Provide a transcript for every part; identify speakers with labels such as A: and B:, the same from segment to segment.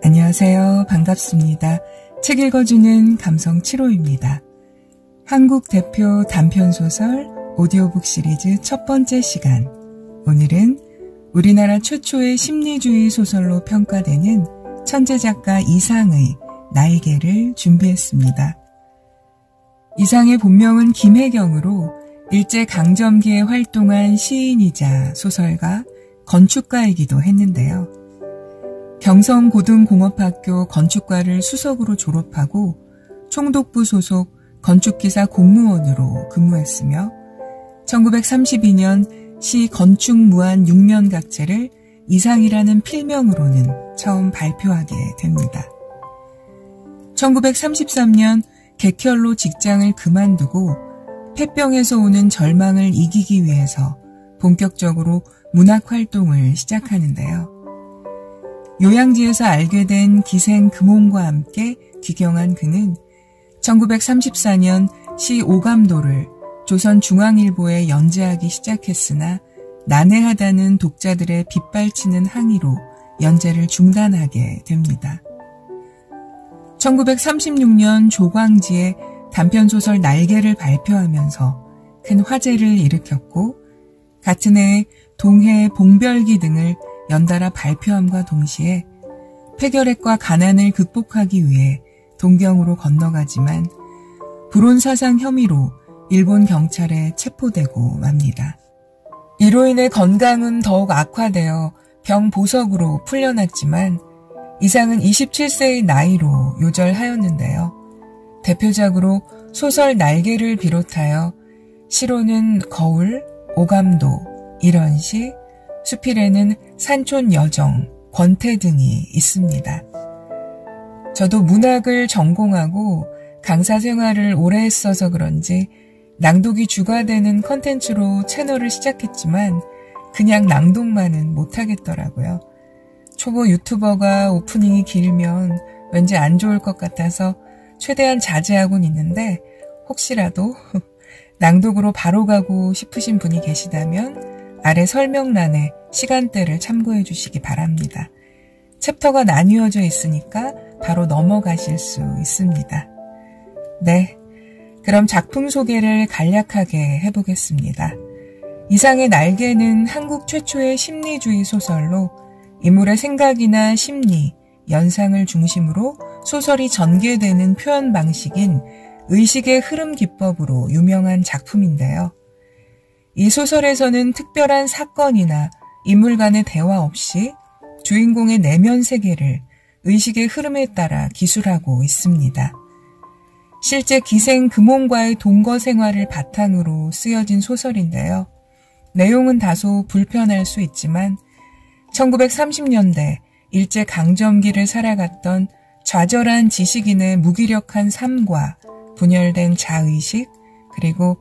A: 안녕하세요. 반갑습니다. 책 읽어주는 감성 7호입니다. 한국 대표 단편소설 오디오북 시리즈 첫 번째 시간. 오늘은 우리나라 최초의 심리주의 소설로 평가되는 천재작가 이상의 날개를 준비했습니다. 이상의 본명은 김혜경으로 일제강점기에 활동한 시인이자 소설가, 건축가이기도 했는데요. 경성고등공업학교 건축과를 수석으로 졸업하고 총독부 소속 건축기사 공무원으로 근무했으며 1932년 시 건축무한 6면각체를 이상이라는 필명으로는 처음 발표하게 됩니다. 1933년 객혈로 직장을 그만두고 폐병에서 오는 절망을 이기기 위해서 본격적으로 문학활동을 시작하는데요. 요양지에서 알게 된 기생금홍과 함께 귀경한 그는 1934년 시 오감도를 조선중앙일보에 연재하기 시작했으나 난해하다는 독자들의 빗발치는 항의로 연재를 중단하게 됩니다. 1936년 조광지에 단편소설 날개를 발표하면서 큰 화제를 일으켰고 같은 해에 동해 봉별기 등을 연달아 발표함과 동시에 폐결핵과 가난을 극복하기 위해 동경으로 건너가지만 불온사상 혐의로 일본 경찰에 체포되고 맙니다. 이로 인해 건강은 더욱 악화되어 병보석으로 풀려났지만 이상은 27세의 나이로 요절하였는데요. 대표작으로 소설 날개를 비롯하여 시로는 거울, 오감도, 일원시, 수필에는 산촌여정, 권태 등이 있습니다. 저도 문학을 전공하고 강사 생활을 오래 했어서 그런지 낭독이 주가 되는 컨텐츠로 채널을 시작했지만 그냥 낭독만은 못하겠더라고요. 초보 유튜버가 오프닝이 길면 왠지 안 좋을 것 같아서 최대한 자제하곤 있는데 혹시라도 낭독으로 바로 가고 싶으신 분이 계시다면 아래 설명란에 시간대를 참고해 주시기 바랍니다. 챕터가 나뉘어져 있으니까 바로 넘어가실 수 있습니다. 네, 그럼 작품 소개를 간략하게 해보겠습니다. 이상의 날개는 한국 최초의 심리주의 소설로 인물의 생각이나 심리, 연상을 중심으로 소설이 전개되는 표현 방식인 의식의 흐름 기법으로 유명한 작품인데요. 이 소설에서는 특별한 사건이나 인물 간의 대화 없이 주인공의 내면 세계를 의식의 흐름에 따라 기술하고 있습니다. 실제 기생금홍과의 동거 생활을 바탕으로 쓰여진 소설인데요. 내용은 다소 불편할 수 있지만 1930년대 일제강점기를 살아갔던 좌절한 지식인의 무기력한 삶과 분열된 자의식, 그리고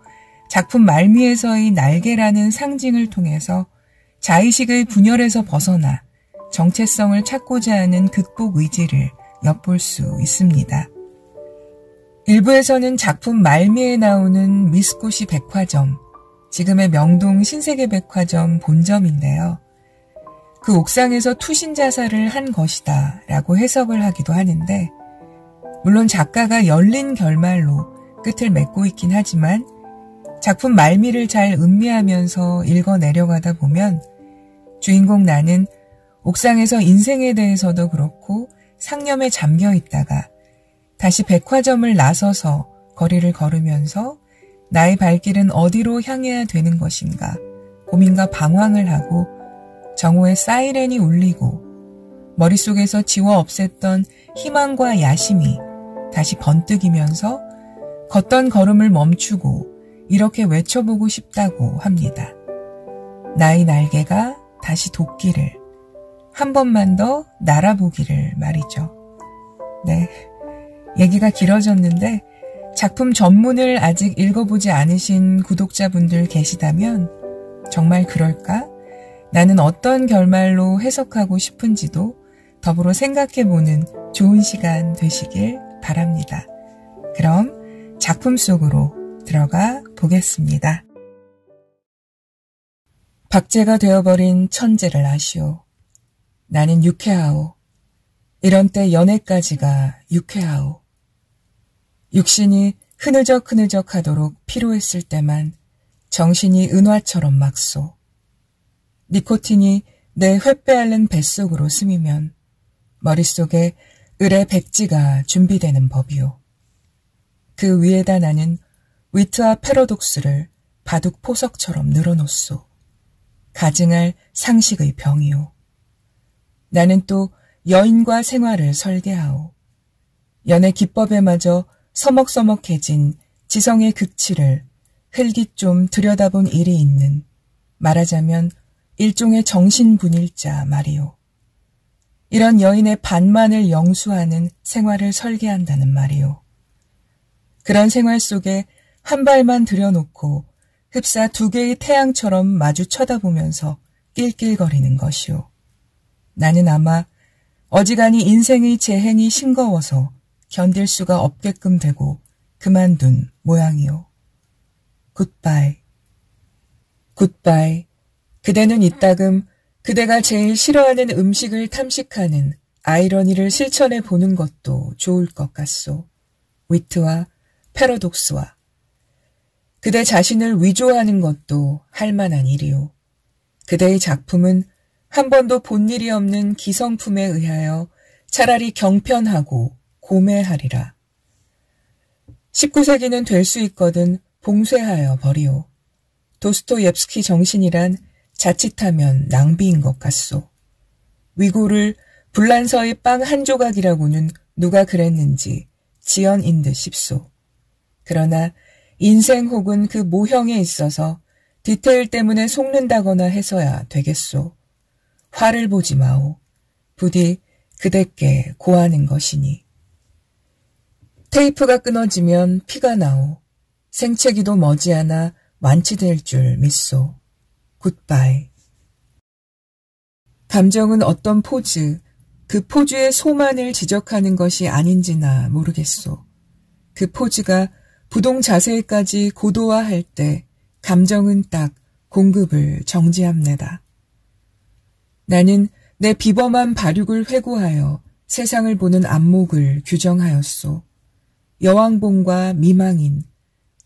A: 작품 말미에서의 날개라는 상징을 통해서 자의식의 분열에서 벗어나 정체성을 찾고자 하는 극복 의지를 엿볼 수 있습니다. 일부에서는 작품 말미에 나오는 미스코시 백화점, 지금의 명동 신세계백화점 본점인데요. 그 옥상에서 투신 자살을 한 것이다 라고 해석을 하기도 하는데 물론 작가가 열린 결말로 끝을 맺고 있긴 하지만 작품 말미를 잘 음미하면서 읽어 내려가다 보면 주인공 나는 옥상에서 인생에 대해서도 그렇고 상념에 잠겨 있다가 다시 백화점을 나서서 거리를 걸으면서 나의 발길은 어디로 향해야 되는 것인가 고민과 방황을 하고 정오의 사이렌이 울리고 머릿속에서 지워 없앴던 희망과 야심이 다시 번뜩이면서 걷던 걸음을 멈추고 이렇게 외쳐보고 싶다고 합니다. 나의 날개가 다시 돋기를, 한 번만 더 날아보기를 말이죠. 네, 얘기가 길어졌는데 작품 전문을 아직 읽어보지 않으신 구독자분들 계시다면 정말 그럴까? 나는 어떤 결말로 해석하고 싶은지도 더불어 생각해보는 좋은 시간 되시길 바랍니다. 그럼 작품 속으로 들어가 보겠습니다. 박제가 되어버린 천재를 아시오. 나는 유쾌하오. 이런 때 연애까지가 유쾌하오. 육신이 흐느적흐느적 하도록 피로했을 때만 정신이 은화처럼 막소. 니코틴이 내 횃배 앓는 뱃속으로 스미면 머릿속에 을의 백지가 준비되는 법이오. 그 위에다 나는 위트와 패러독스를 바둑 포석처럼 늘어놓소. 가증할 상식의 병이오. 나는 또 여인과 생활을 설계하오. 연애 기법에마저 서먹서먹해진 지성의 극치를 흙이 좀 들여다본 일이 있는, 말하자면 일종의 정신분일자 말이오. 이런 여인의 반만을 영수하는 생활을 설계한다는 말이오. 그런 생활 속에 한 발만 들여놓고 흡사 두 개의 태양처럼 마주 쳐다보면서 낄낄거리는 것이오. 나는 아마 어지간히 인생의 재행이 싱거워서 견딜 수가 없게끔 되고 그만둔 모양이오. 굿바이. 굿바이. 그대는 이따금 그대가 제일 싫어하는 음식을 탐식하는 아이러니를 실천해 보는 것도 좋을 것 같소. 위트와 패러독스와. 그대 자신을 위조하는 것도 할 만한 일이오. 그대의 작품은 한 번도 본 일이 없는 기성품에 의하여 차라리 경편하고 고매하리라. 19세기는 될 수 있거든 봉쇄하여 버리오. 도스토옙스키 정신이란 자칫하면 낭비인 것 같소. 위고를 불란서의 빵 한 조각이라고는 누가 그랬는지 지연인 듯 싶소. 그러나 인생 혹은 그 모형에 있어서 디테일 때문에 속는다거나 해서야 되겠소. 화를 보지 마오. 부디 그대께 고하는 것이니. 테이프가 끊어지면 피가 나오. 생채기도 머지않아 완치될 줄 믿소. 굿바이. 감정은 어떤 포즈, 그 포즈의 소만을 지적하는 것이 아닌지나 모르겠소. 그 포즈가 부동 자세까지 고도화할 때 감정은 딱 공급을 정지합니다. 나는 내 비범한 발육을 회고하여 세상을 보는 안목을 규정하였소. 여왕봉과 미망인,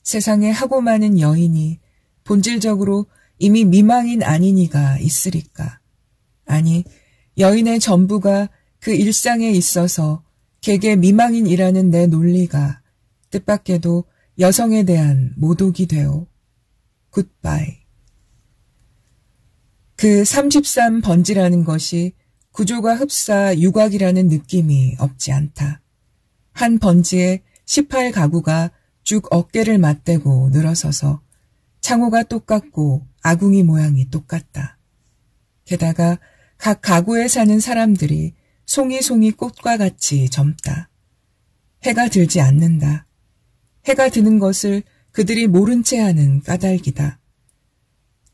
A: 세상에 하고 많은 여인이 본질적으로 이미 미망인 아니니가 있으리까. 아니, 여인의 전부가 그 일상에 있어서 개개 미망인이라는 내 논리가 뜻밖에도 여성에 대한 모독이 되오. 굿바이. 그 33번지라는 것이 구조가 흡사 유곽이라는 느낌이 없지 않다. 한 번지에 18가구가 쭉 어깨를 맞대고 늘어서서 창호가 똑같고 아궁이 모양이 똑같다. 게다가 각 가구에 사는 사람들이 송이송이 꽃과 같이 젊다. 해가 들지 않는다. 해가 드는 것을 그들이 모른 채 하는 까닭이다.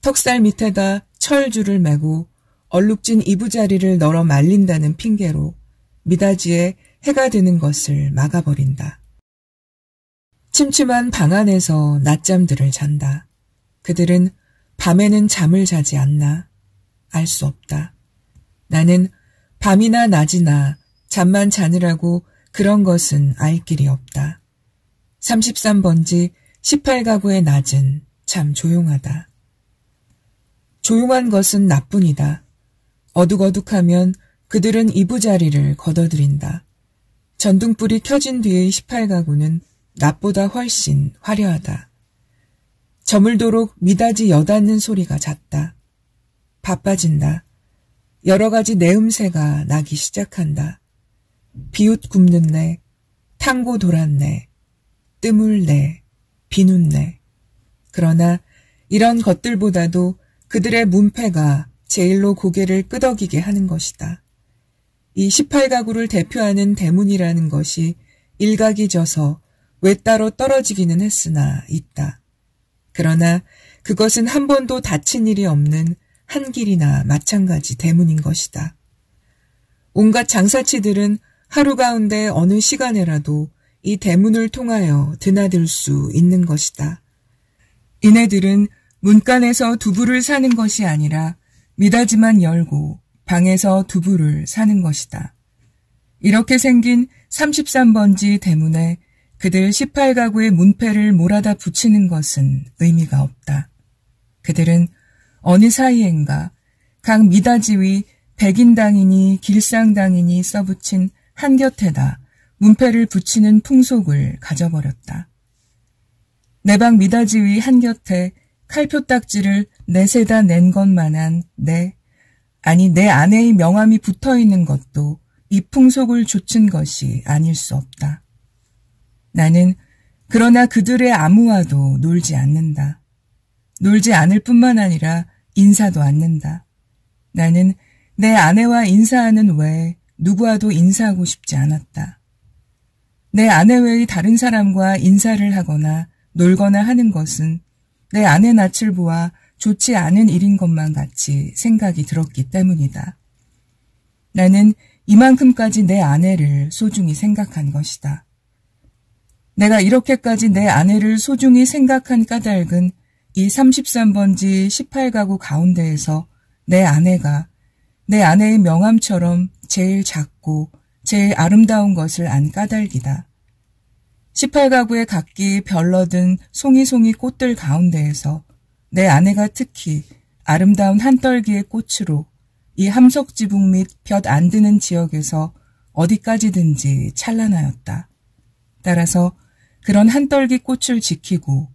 A: 턱살 밑에다 철줄을 매고 얼룩진 이부자리를 널어 말린다는 핑계로 미닫이에 해가 드는 것을 막아버린다. 침침한 방 안에서 낮잠들을 잔다. 그들은 밤에는 잠을 자지 않나? 알 수 없다. 나는 밤이나 낮이나 잠만 자느라고 그런 것은 알 길이 없다. 33번지 18가구의 낮은 참 조용하다. 조용한 것은 나뿐이다. 어둑어둑하면 그들은 이부자리를 걷어들인다. 전등불이 켜진 뒤의 18가구는 낮보다 훨씬 화려하다. 저물도록 미닫이 여닫는 소리가 잦다. 바빠진다. 여러 가지 내음새가 나기 시작한다. 비웃 굽는내, 탕고 돌았네, 뜨물내, 비눈내. 그러나 이런 것들보다도 그들의 문패가 제일로 고개를 끄덕이게 하는 것이다. 이 18가구를 대표하는 대문이라는 것이 일각이 져서 외따로 떨어지기는 했으나 있다. 그러나 그것은 한 번도 다친 일이 없는 한 길이나 마찬가지 대문인 것이다. 온갖 장사치들은 하루 가운데 어느 시간에라도 이 대문을 통하여 드나들 수 있는 것이다. 이네들은 문간에서 두부를 사는 것이 아니라 미닫이만 열고 방에서 두부를 사는 것이다. 이렇게 생긴 33번지 대문에 그들 18가구의 문패를 몰아다 붙이는 것은 의미가 없다. 그들은 어느 사이엔가 각 미다지 위 백인당이니 길상당이니 써붙인 한곁에다 문패를 붙이는 풍속을 가져버렸다. 내 방 미다지 위 한곁에 칼표 딱지를 넷에다 낸 것만한 내 아내의 명함이 붙어있는 것도 이 풍속을 좇은 것이 아닐 수 없다. 나는 그러나 그들의 아무와도 놀지 않는다. 놀지 않을 뿐만 아니라 인사도 않는다. 나는 내 아내와 인사하는 외에 누구와도 인사하고 싶지 않았다. 내 아내 외의 다른 사람과 인사를 하거나 놀거나 하는 것은 내 아내 낯을 보아 좋지 않은 일인 것만 같이 생각이 들었기 때문이다. 나는 이만큼까지 내 아내를 소중히 생각한 것이다. 내가 이렇게까지 내 아내를 소중히 생각한 까닭은 이 33번지 18가구 가운데에서 내 아내가 내 아내의 명함처럼 제일 작고 제일 아름다운 것을 안 까닭이다. 18가구의 각기 별러든 송이송이 꽃들 가운데에서 내 아내가 특히 아름다운 한떨기의 꽃으로 이 함석지붕 및 볕 안 드는 지역에서 어디까지든지 찬란하였다. 따라서 그런 한떨기 꽃을 지키고,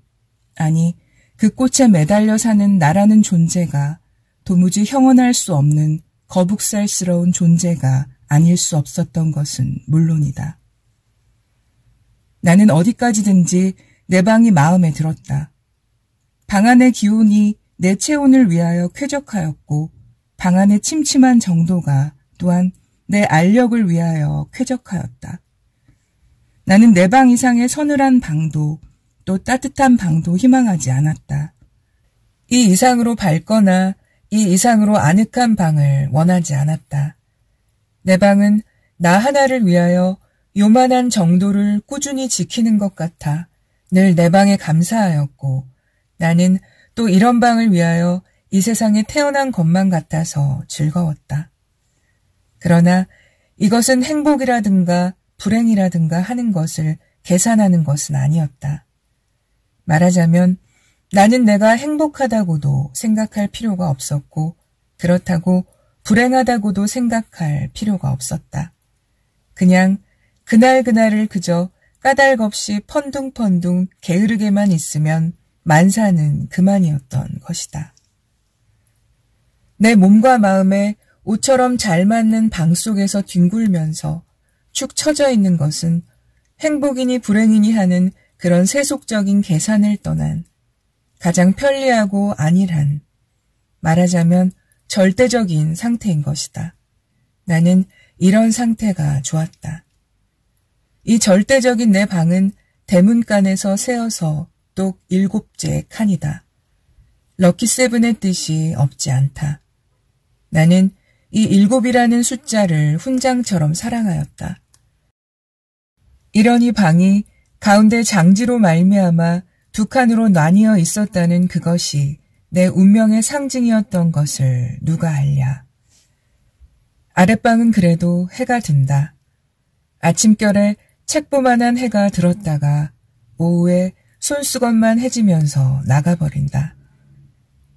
A: 아니 그 꽃에 매달려 사는 나라는 존재가 도무지 형언할 수 없는 거북살스러운 존재가 아닐 수 없었던 것은 물론이다. 나는 어디까지든지 내 방이 마음에 들었다. 방 안의 기온이 내 체온을 위하여 쾌적하였고 방 안의 침침한 정도가 또한 내 알력을 위하여 쾌적하였다. 나는 내 방 이상의 서늘한 방도 또 따뜻한 방도 희망하지 않았다. 이 이상으로 밝거나 이 이상으로 아늑한 방을 원하지 않았다. 내 방은 나 하나를 위하여 요만한 정도를 꾸준히 지키는 것 같아 늘 내 방에 감사하였고 나는 또 이런 방을 위하여 이 세상에 태어난 것만 같아서 즐거웠다. 그러나 이것은 행복이라든가 불행이라든가 하는 것을 계산하는 것은 아니었다. 말하자면 나는 내가 행복하다고도 생각할 필요가 없었고 그렇다고 불행하다고도 생각할 필요가 없었다. 그냥 그날그날을 그저 까닭없이 펀둥펀둥 게으르게만 있으면 만사는 그만이었던 것이다. 내 몸과 마음에 옷처럼 잘 맞는 방 속에서 뒹굴면서 축 처져 있는 것은 행복이니 불행이니 하는 그런 세속적인 계산을 떠난 가장 편리하고 안일한, 말하자면 절대적인 상태인 것이다. 나는 이런 상태가 좋았다. 이 절대적인 내 방은 대문간에서 세어서 똑 7째 칸이다. 럭키세븐의 뜻이 없지 않다. 나는 이 7이라는 숫자를 훈장처럼 사랑하였다. 이러니 방이 가운데 장지로 말미암아 2칸으로 나뉘어 있었다는 그것이 내 운명의 상징이었던 것을 누가 알랴. 아랫방은 그래도 해가 든다. 아침결에 책보만한 해가 들었다가 오후에 손수건만 해지면서 나가버린다.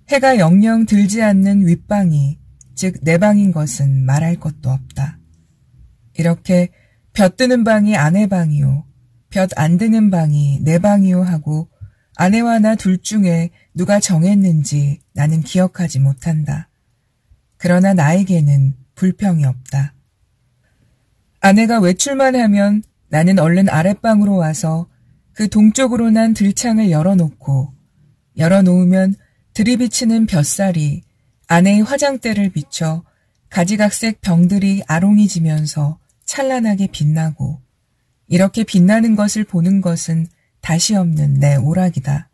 A: 해가 영영 들지 않는 윗방이 즉 내 방인 것은 말할 것도 없다. 이렇게 볕 드는 방이 아내 방이요, 볕 안 드는 방이 내 방이요 하고 아내와 나 둘 중에 누가 정했는지 나는 기억하지 못한다. 그러나 나에게는 불평이 없다. 아내가 외출만 하면 나는 얼른 아랫방으로 와서 그 동쪽으로 난 들창을 열어놓고 열어놓으면 들이비치는 볕살이 아내의 화장대를 비춰 가지각색 병들이 아롱이지면서 찬란하게 빛나고 이렇게 빛나는 것을 보는 것은 다시 없는 내 오락이다.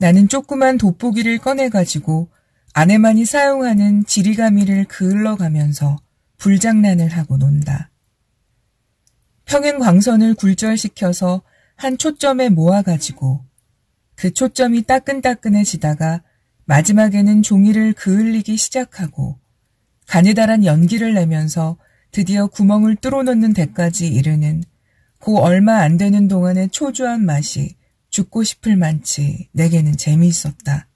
A: 나는 조그만 돋보기를 꺼내가지고 아내만이 사용하는 지리가미를 그을러가면서 불장난을 하고 논다. 평행광선을 굴절시켜서 한 초점에 모아가지고 그 초점이 따끈따끈해지다가 마지막에는 종이를 그을리기 시작하고 가느다란 연기를 내면서 드디어 구멍을 뚫어놓는 데까지 이르는 고 얼마 안 되는 동안의 초조한 맛이 죽고 싶을 만치 내게는 재미있었다.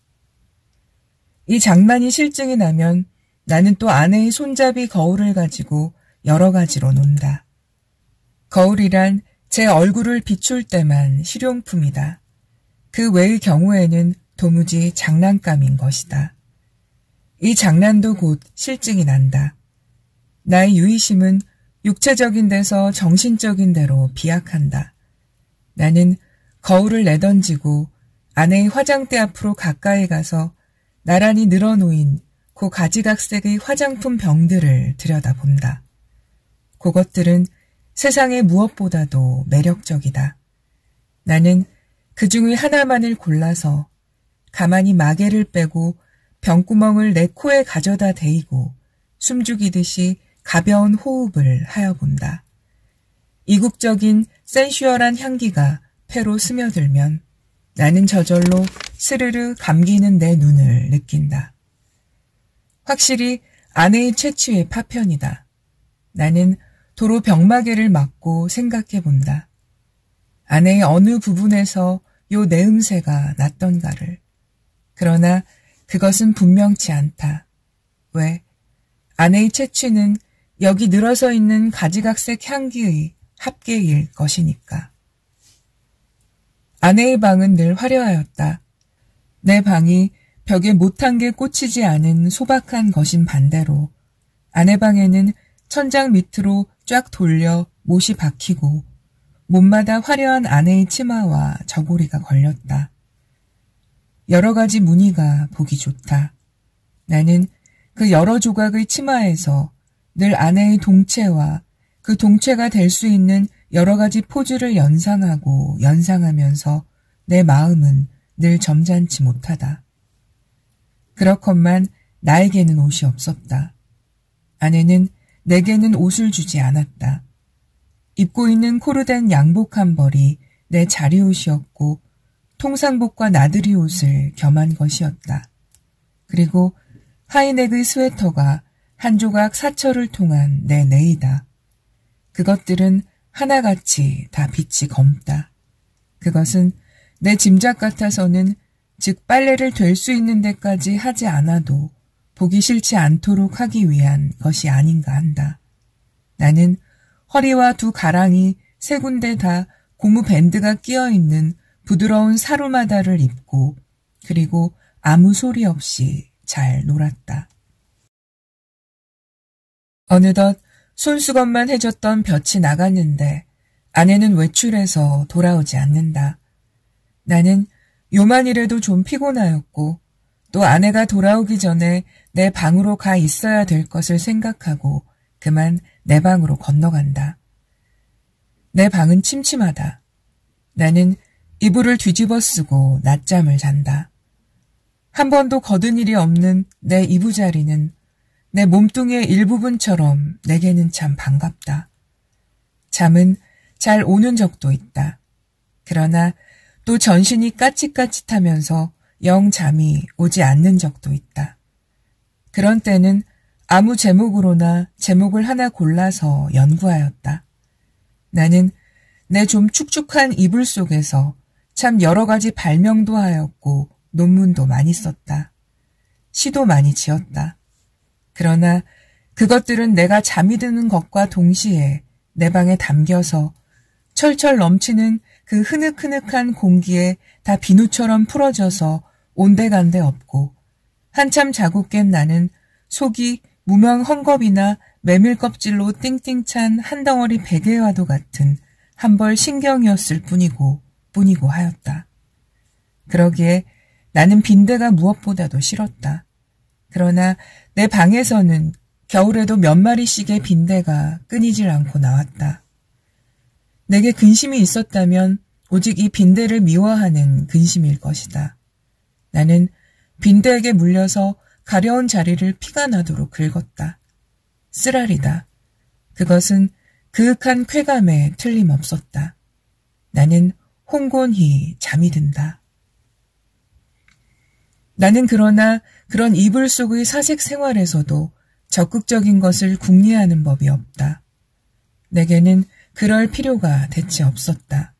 A: 이 장난이 실증이 나면 나는 또 아내의 손잡이 거울을 가지고 여러 가지로 논다. 거울이란 제 얼굴을 비출 때만 실용품이다. 그 외의 경우에는 도무지 장난감인 것이다. 이 장난도 곧 실증이 난다. 나의 유의심은 육체적인 데서 정신적인 데로 비약한다. 나는 거울을 내던지고 아내의 화장대 앞으로 가까이 가서 나란히 늘어놓인 그 가지각색의 화장품 병들을 들여다본다. 그것들은 세상의 무엇보다도 매력적이다. 나는 그 중의 하나만을 골라서 가만히 마개를 빼고 병구멍을 내 코에 가져다 대이고 숨죽이듯이 가벼운 호흡을 하여 본다. 이국적인 센슈얼한 향기가 폐로 스며들면 나는 저절로 스르르 감기는 내 눈을 느낀다. 확실히 아내의 채취의 파편이다. 나는 도로 병마개를 맞고 생각해 본다. 아내의 어느 부분에서 요 내음새가 났던가를. 그러나 그것은 분명치 않다. 왜? 아내의 채취는 여기 늘어서 있는 가지각색 향기의 합계일 것이니까. 아내의 방은 늘 화려하였다. 내 방이 벽에 못한 게 꽂히지 않은 소박한 것인 반대로 아내 방에는 천장 밑으로 쫙 돌려 못이 박히고 몸마다 화려한 아내의 치마와 저고리가 걸렸다. 여러 가지 무늬가 보기 좋다. 나는 그 여러 조각의 치마에서 늘 아내의 동체와 그 동체가 될 수 있는 여러 가지 포즈를 연상하고 연상하면서 내 마음은 늘 점잖지 못하다. 그렇건만 나에게는 옷이 없었다. 아내는 내게는 옷을 주지 않았다. 입고 있는 코르덴 양복 한 벌이 내 자리옷이었고 통상복과 나들이 옷을 겸한 것이었다. 그리고 하이넥의 스웨터가 한 조각 사철을 통한 내 내이다. 그것들은 하나같이 다 빛이 검다. 그것은 내 짐작 같아서는 즉 빨래를 될 수 있는 데까지 하지 않아도 보기 싫지 않도록 하기 위한 것이 아닌가 한다. 나는 허리와 두 가랑이 세 군데 다 고무 밴드가 끼어있는 부드러운 사루마다를 입고 그리고 아무 소리 없이 잘 놀았다. 어느덧 손수건만 해줬던 볕이 나갔는데 아내는 외출해서 돌아오지 않는다. 나는 요만이라도 좀 피곤하였고 또 아내가 돌아오기 전에 내 방으로 가 있어야 될 것을 생각하고 그만 내 방으로 건너간다. 내 방은 침침하다. 나는 이불을 뒤집어 쓰고 낮잠을 잔다. 한 번도 거둔 일이 없는 내 이부자리는 내 몸뚱이의 일부분처럼 내게는 참 반갑다. 잠은 잘 오는 적도 있다. 그러나 또 전신이 까짓까짓하면서 영 잠이 오지 않는 적도 있다. 그런 때는 아무 제목으로나 제목을 하나 골라서 연구하였다. 나는 내 좀 축축한 이불 속에서 참 여러 가지 발명도 하였고 논문도 많이 썼다. 시도 많이 지었다. 그러나 그것들은 내가 잠이 드는 것과 동시에 내 방에 담겨서 철철 넘치는 그 흐느흐느한 공기에 다 비누처럼 풀어져서 온데간데 없고 한참 자고 깬 나는 속이 무명 헝겊이나 메밀껍질로 띵띵 찬 한 덩어리 베개와도 같은 한 벌 신경이었을 뿐이고 하였다. 그러기에 나는 빈대가 무엇보다도 싫었다. 그러나 내 방에서는 겨울에도 몇 마리씩의 빈대가 끊이질 않고 나왔다. 내게 근심이 있었다면 오직 이 빈대를 미워하는 근심일 것이다. 나는 빈대에게 물려서 가려운 자리를 피가 나도록 긁었다. 쓰라리다. 그것은 그윽한 쾌감에 틀림없었다. 나는 홍곤히 잠이 든다. 나는 그러나 그런 이불 속의 사색 생활에서도 적극적인 것을 궁리하는 법이 없다. 내게는 그럴 필요가 대체 없었다.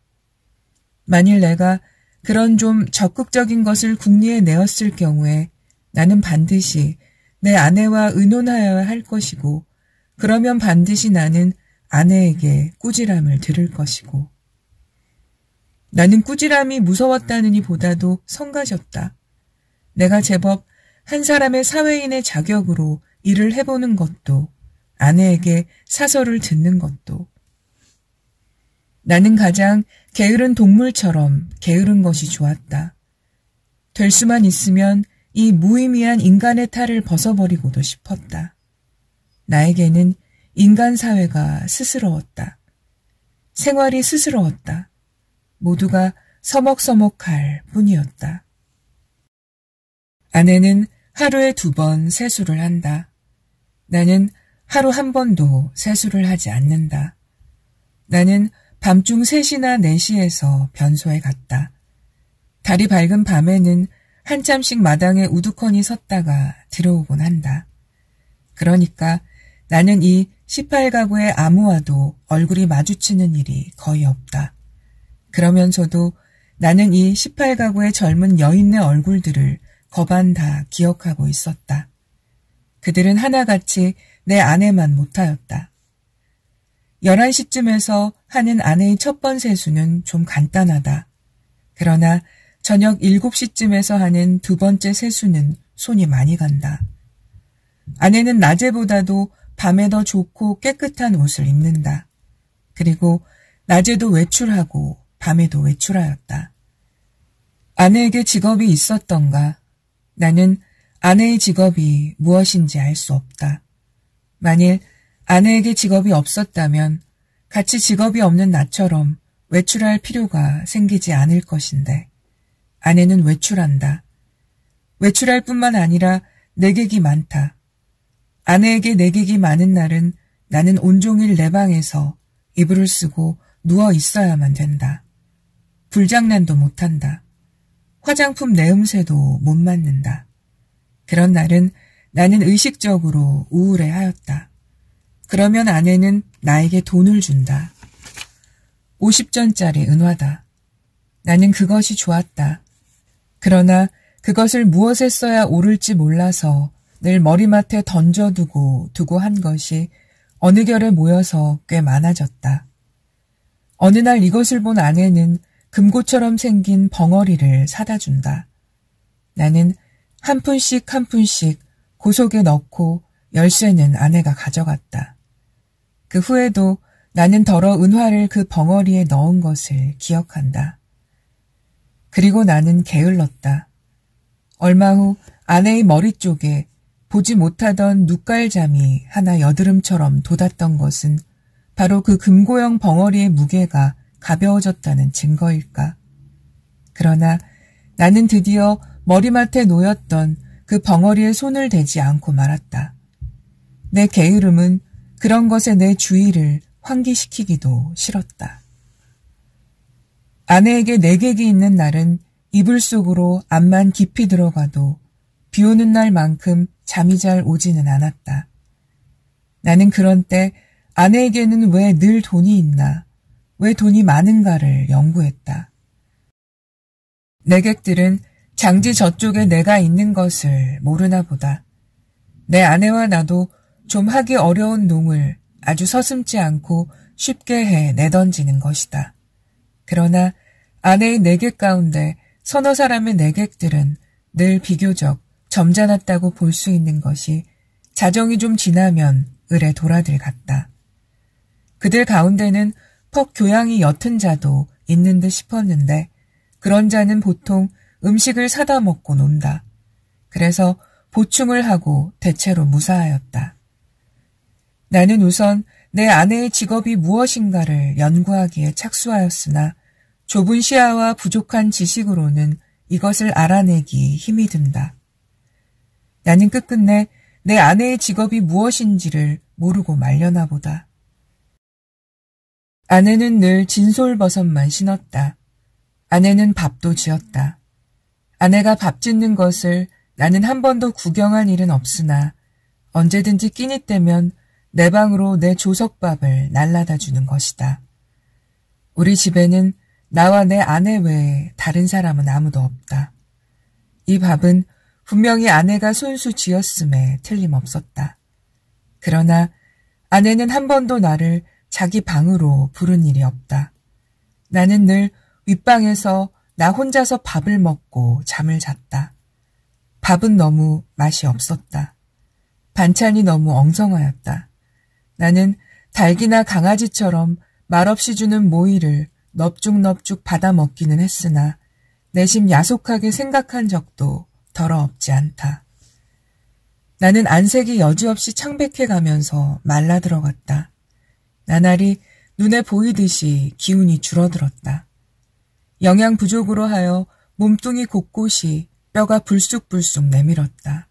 A: 만일 내가 그런 좀 적극적인 것을 궁리해 내었을 경우에 나는 반드시 내 아내와 의논하여야 할 것이고, 그러면 반드시 나는 아내에게 꾸지람을 들을 것이고, 나는 꾸지람이 무서웠다느니 보다도 성가셨다. 내가 제법 한 사람의 사회인의 자격으로 일을 해보는 것도, 아내에게 사설을 듣는 것도, 나는 가장 게으른 동물처럼 게으른 것이 좋았다. 될 수만 있으면 이 무의미한 인간의 탈을 벗어버리고도 싶었다. 나에게는 인간 사회가 스스러웠다. 생활이 스스러웠다. 모두가 서먹서먹할 뿐이었다. 아내는 하루에 2번 세수를 한다. 나는 하루 1번도 세수를 하지 않는다. 나는 밤중 3시나 4시에서 변소에 갔다. 달이 밝은 밤에는 한참씩 마당에 우두커니 섰다가 들어오곤 한다. 그러니까 나는 이 18가구의 아무와도 얼굴이 마주치는 일이 거의 없다. 그러면서도 나는 이 18가구의 젊은 여인네 얼굴들을 거반 다 기억하고 있었다. 그들은 하나같이 내 아내만 못하였다. 11시쯤에서 하는 아내의 첫 번 세수는 좀 간단하다. 그러나 저녁 7시쯤에서 하는 2번째 세수는 손이 많이 간다. 아내는 낮에보다도 밤에 더 좋고 깨끗한 옷을 입는다. 그리고 낮에도 외출하고 밤에도 외출하였다. 아내에게 직업이 있었던가? 나는 아내의 직업이 무엇인지 알 수 없다. 만일 아내에게 직업이 없었다면 같이 직업이 없는 나처럼 외출할 필요가 생기지 않을 것인데, 아내는 외출한다. 외출할 뿐만 아니라 내객이 많다. 아내에게 내객이 많은 날은 나는 온종일 내 방에서 이불을 쓰고 누워 있어야만 된다. 불장난도 못한다. 화장품 내음새도 못 맡는다. 그런 날은 나는 의식적으로 우울해하였다. 그러면 아내는 나에게 돈을 준다. 50전짜리 은화다. 나는 그것이 좋았다. 그러나 그것을 무엇에 써야 옳을지 몰라서 늘 머리맡에 던져두고 한 것이 어느 결에 모여서 꽤 많아졌다. 어느 날 이것을 본 아내는 금고처럼 생긴 벙어리를 사다 준다. 나는 한 푼씩 고속에 넣고 열쇠는 아내가 가져갔다. 그 후에도 나는 더러 은화를 그 벙어리에 넣은 것을 기억한다. 그리고 나는 게을렀다. 얼마 후 아내의 머리 쪽에 보지 못하던 눈깔잠이 하나 여드름처럼 돋았던 것은 바로 그 금고형 벙어리의 무게가 가벼워졌다는 증거일까? 그러나 나는 드디어 머리맡에 놓였던 그 벙어리에 손을 대지 않고 말았다. 내 게으름은 그런 것에 내 주의를 환기시키기도 싫었다. 아내에게 내객이 있는 날은 이불 속으로 암만 깊이 들어가도 비 오는 날만큼 잠이 잘 오지는 않았다. 나는 그런 때 아내에게는 왜 늘 돈이 있나, 왜 돈이 많은가를 연구했다. 내객들은 장지 저쪽에 내가 있는 것을 모르나 보다. 내 아내와 나도 좀 하기 어려운 농을 아주 서슴지 않고 쉽게 해 내던지는 것이다. 그러나 아내의 내객 가운데 서너 사람의 내객들은 늘 비교적 점잖았다고 볼 수 있는 것이 자정이 좀 지나면 을의 돌아들 같다. 그들 가운데는 퍽 교양이 옅은 자도 있는 듯 싶었는데 그런 자는 보통 음식을 사다 먹고 논다. 그래서 보충을 하고 대체로 무사하였다. 나는 우선 내 아내의 직업이 무엇인가를 연구하기에 착수하였으나 좁은 시야와 부족한 지식으로는 이것을 알아내기 힘이 든다. 나는 끝끝내 내 아내의 직업이 무엇인지를 모르고 말려나 보다. 아내는 늘 진솔버섯만 신었다. 아내는 밥도 지었다. 아내가 밥 짓는 것을 나는 한 번도 구경한 일은 없으나 언제든지 끼니 때면 내 방으로 내 조석밥을 날라다 주는 것이다. 우리 집에는 나와 내 아내 외에 다른 사람은 아무도 없다. 이 밥은 분명히 아내가 손수 지었음에 틀림없었다. 그러나 아내는 한 번도 나를 자기 방으로 부른 일이 없다. 나는 늘 윗방에서 나 혼자서 밥을 먹고 잠을 잤다. 밥은 너무 맛이 없었다. 반찬이 너무 엉성하였다. 나는 닭이나 강아지처럼 말없이 주는 모이를 넙죽넙죽 받아 먹기는 했으나 내심 야속하게 생각한 적도 더러없지 않다. 나는 안색이 여지없이 창백해가면서 말라들어갔다. 나날이 눈에 보이듯이 기운이 줄어들었다. 영양 부족으로 하여 몸뚱이 곳곳이 뼈가 불쑥불쑥 내밀었다.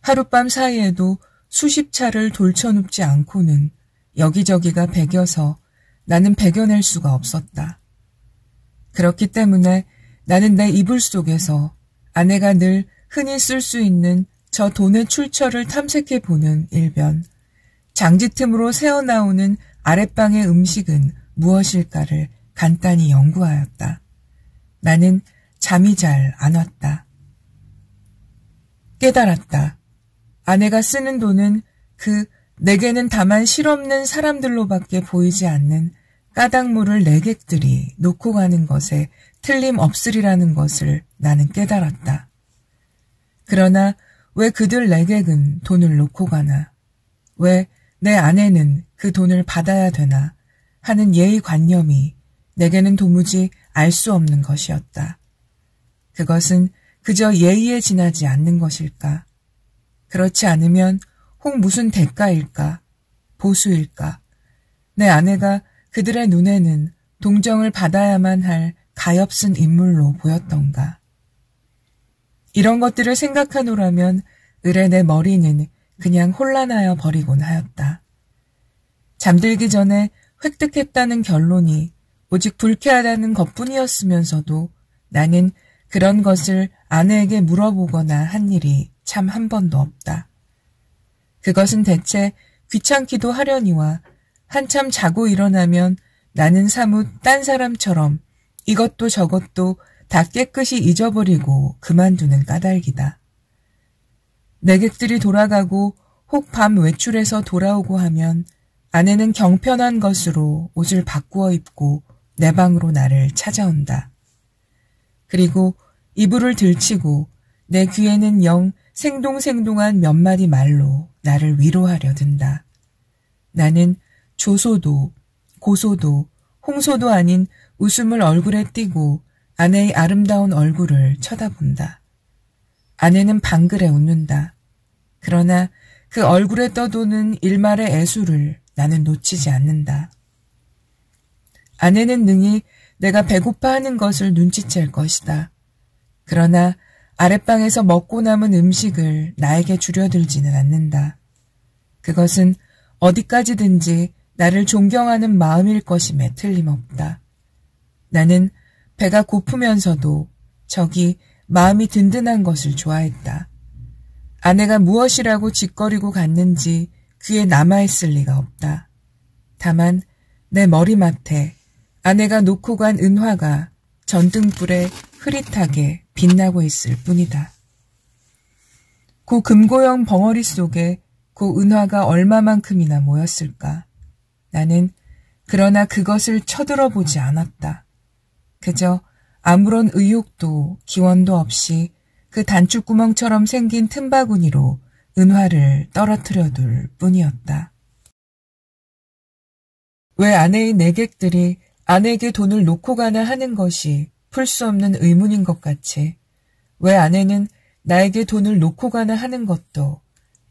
A: 하룻밤 사이에도 수십 차를 돌쳐눕지 않고는 여기저기가 배겨서 나는 배겨낼 수가 없었다. 그렇기 때문에 나는 내 이불 속에서 아내가 늘 흔히 쓸 수 있는 저 돈의 출처를 탐색해보는 일변, 장지 틈으로 새어나오는 아랫방의 음식은 무엇일까를 간단히 연구하였다. 나는 잠이 잘 안 왔다. 깨달았다. 아내가 쓰는 돈은 내게는 다만 실없는 사람들로밖에 보이지 않는 까닭모를 내객들이 놓고 가는 것에 틀림없으리라는 것을 나는 깨달았다. 그러나 왜 그들 내객은 돈을 놓고 가나? 왜 내 아내는 그 돈을 받아야 되나? 하는 예의관념이 내게는 도무지 알 수 없는 것이었다. 그것은 그저 예의에 지나지 않는 것일까? 그렇지 않으면 혹 무슨 대가일까? 보수일까? 내 아내가 그들의 눈에는 동정을 받아야만 할 가엾은 인물로 보였던가? 이런 것들을 생각하노라면 을의 내 머리는 그냥 혼란하여 버리곤 하였다. 잠들기 전에 획득했다는 결론이 오직 불쾌하다는 것뿐이었으면서도 나는 그런 것을 아내에게 물어보거나 한 일이 참 한 번도 없다. 그것은 대체 귀찮기도 하려니와 한참 자고 일어나면 나는 사뭇 딴 사람처럼 이것도 저것도 다 깨끗이 잊어버리고 그만두는 까닭이다. 내객들이 돌아가고 혹 밤 외출해서 돌아오고 하면 아내는 경편한 것으로 옷을 바꾸어 입고 내 방으로 나를 찾아온다. 그리고 이불을 들치고 내 귀에는 영 생동생동한 몇 마디 말로 나를 위로하려 든다. 나는 조소도 고소도 홍소도 아닌 웃음을 얼굴에 띠고 아내의 아름다운 얼굴을 쳐다본다. 아내는 방글에 웃는다. 그러나 그 얼굴에 떠도는 일말의 애수를 나는 놓치지 않는다. 아내는 능히 내가 배고파하는 것을 눈치챌 것이다. 그러나 아랫방에서 먹고 남은 음식을 나에게 주려들지는 않는다. 그것은 어디까지든지 나를 존경하는 마음일 것임에 틀림없다. 나는 배가 고프면서도 저기 마음이 든든한 것을 좋아했다. 아내가 무엇이라고 짓거리고 갔는지 귀에 남아있을 리가 없다. 다만 내 머리맡에 아내가 놓고 간 은화가 전등불에 흐릿하게 빛나고 있을 뿐이다. 그 금고형 벙어리 속에 그 은화가 얼마만큼이나 모였을까? 나는 그러나 그것을 쳐들어보지 않았다. 그저 아무런 의욕도 기원도 없이 그 단추구멍처럼 생긴 틈바구니로 은화를 떨어뜨려 둘 뿐이었다. 왜 아내의 내객들이 아내에게 돈을 놓고 가나 하는 것이 풀 수 없는 의문인 것 같이 왜 아내는 나에게 돈을 놓고 가나 하는 것도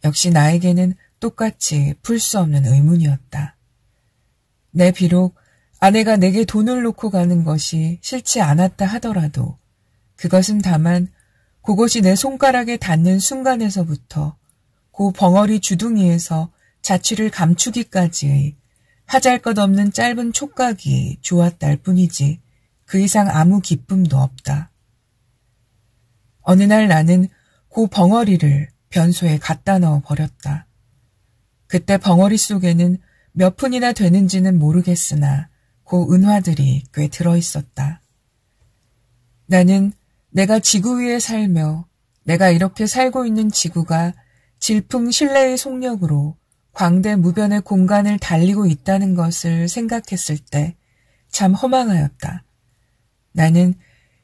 A: 역시 나에게는 똑같이 풀 수 없는 의문이었다. 내 비록 아내가 내게 돈을 놓고 가는 것이 싫지 않았다 하더라도 그것은 다만 그것이 내 손가락에 닿는 순간에서부터 그 벙어리 주둥이에서 자취를 감추기까지의 하잘것없는 짧은 촉각이 좋았달 뿐이지 그 이상 아무 기쁨도 없다. 어느 날 나는 그 벙어리를 변소에 갖다 넣어 버렸다. 그때 벙어리 속에는 몇 푼이나 되는지는 모르겠으나 고 은화들이 꽤 들어있었다. 나는 내가 지구 위에 살며 내가 이렇게 살고 있는 지구가 질풍실레의 속력으로 광대무변의 공간을 달리고 있다는 것을 생각했을 때 참 허망하였다. 나는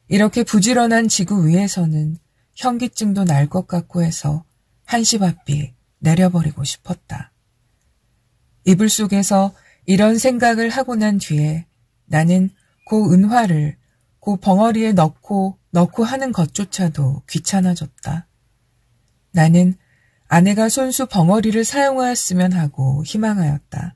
A: 이렇게 부지런한 지구 위에서는 현기증도 날 것 같고 해서 한시바삐 내려버리고 싶었다. 이불 속에서 이런 생각을 하고 난 뒤에 나는 고 은화를 고 벙어리에 넣고 하는 것조차도 귀찮아졌다. 나는 아내가 손수 벙어리를 사용하였으면 하고 희망하였다.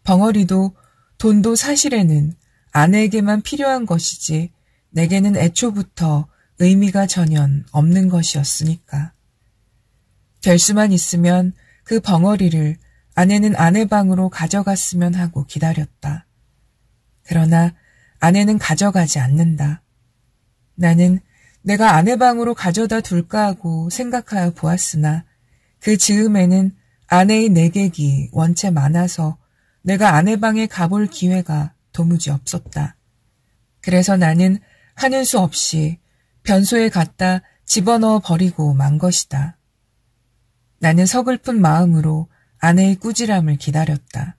A: 벙어리도 돈도 사실에는 아내에게만 필요한 것이지 내게는 애초부터 의미가 전혀 없는 것이었으니까. 될 수만 있으면 그 벙어리를 아내는 아내 방으로 가져갔으면 하고 기다렸다. 그러나 아내는 가져가지 않는다. 나는 내가 아내 방으로 가져다 둘까 하고 생각하여 보았으나 그 즈음에는 아내의 내객이 원체 많아서 내가 아내 방에 가볼 기회가 도무지 없었다. 그래서 나는 하는 수 없이 변소에 갖다 집어넣어 버리고 만 것이다. 나는 서글픈 마음으로 아내의 꾸지람을 기다렸다.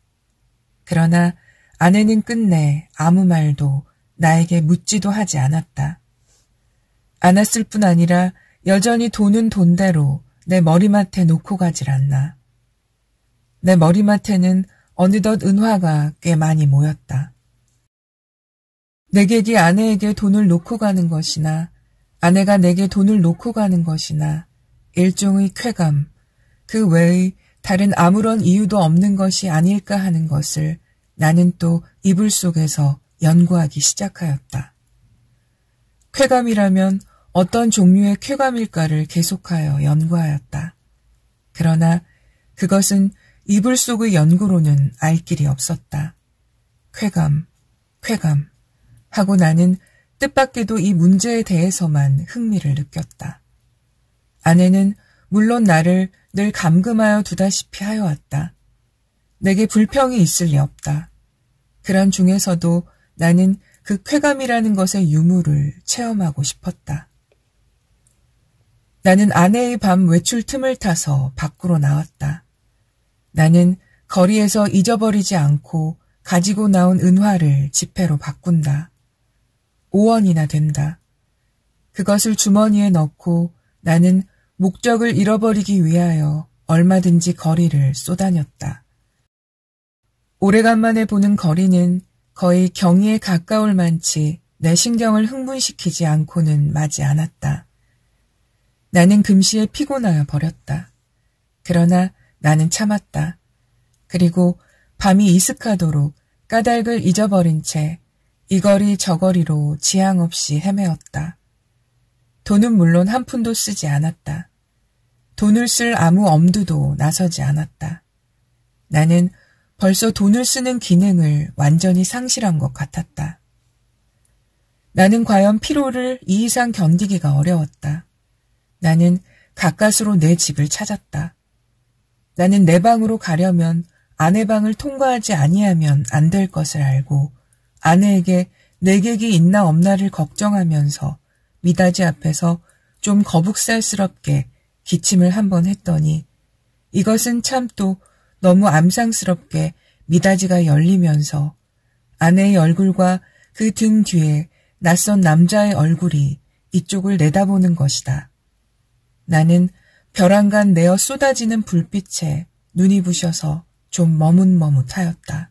A: 그러나 아내는 끝내 아무 말도 나에게 묻지도 하지 않았다. 않았을 뿐 아니라 여전히 돈은 돈대로 내 머리맡에 놓고 가질 않나. 내 머리맡에는 어느덧 은화가 꽤 많이 모였다. 내객이 아내에게 돈을 놓고 가는 것이나 아내가 내게 돈을 놓고 가는 것이나 일종의 쾌감, 그 외의 다른 아무런 이유도 없는 것이 아닐까 하는 것을 나는 또 이불 속에서 연구하기 시작하였다. 쾌감이라면 어떤 종류의 쾌감일까를 계속하여 연구하였다. 그러나 그것은 이불 속의 연구로는 알 길이 없었다. 쾌감 하고 나는 뜻밖에도 이 문제에 대해서만 흥미를 느꼈다. 아내는 물론 나를 늘 감금하여 두다시피 하여왔다. 내게 불평이 있을 리 없다. 그런 중에서도 나는 그 쾌감이라는 것의 유무를 체험하고 싶었다. 나는 아내의 밤 외출 틈을 타서 밖으로 나왔다. 나는 거리에서 잊어버리지 않고 가지고 나온 은화를 지폐로 바꾼다. 5원이나 된다. 그것을 주머니에 넣고 나는 목적을 잃어버리기 위하여 얼마든지 거리를 쏘다녔다. 오래간만에 보는 거리는 거의 경의에 가까울 만치 내 신경을 흥분시키지 않고는 마지 않았다. 나는 금시에 피곤하여 버렸다. 그러나 나는 참았다. 그리고 밤이 이슥하도록 까닭을 잊어버린 채 이 거리 저 거리로 지향 없이 헤매었다. 돈은 물론 한 푼도 쓰지 않았다. 돈을 쓸 아무 엄두도 나서지 않았다. 나는 벌써 돈을 쓰는 기능을 완전히 상실한 것 같았다. 나는 과연 피로를 이 이상 견디기가 어려웠다. 나는 가까스로 내 집을 찾았다. 나는 내 방으로 가려면 아내 방을 통과하지 아니하면 안 될 것을 알고 아내에게 내객이 있나 없나를 걱정하면서 미닫이 앞에서 좀 거북살스럽게 기침을 한번 했더니 이것은 참 또 너무 암상스럽게 미닫이가 열리면서 아내의 얼굴과 그 등 뒤에 낯선 남자의 얼굴이 이쪽을 내다보는 것이다. 나는 벼랑간 내어 쏟아지는 불빛에 눈이 부셔서 좀 머뭇머뭇하였다.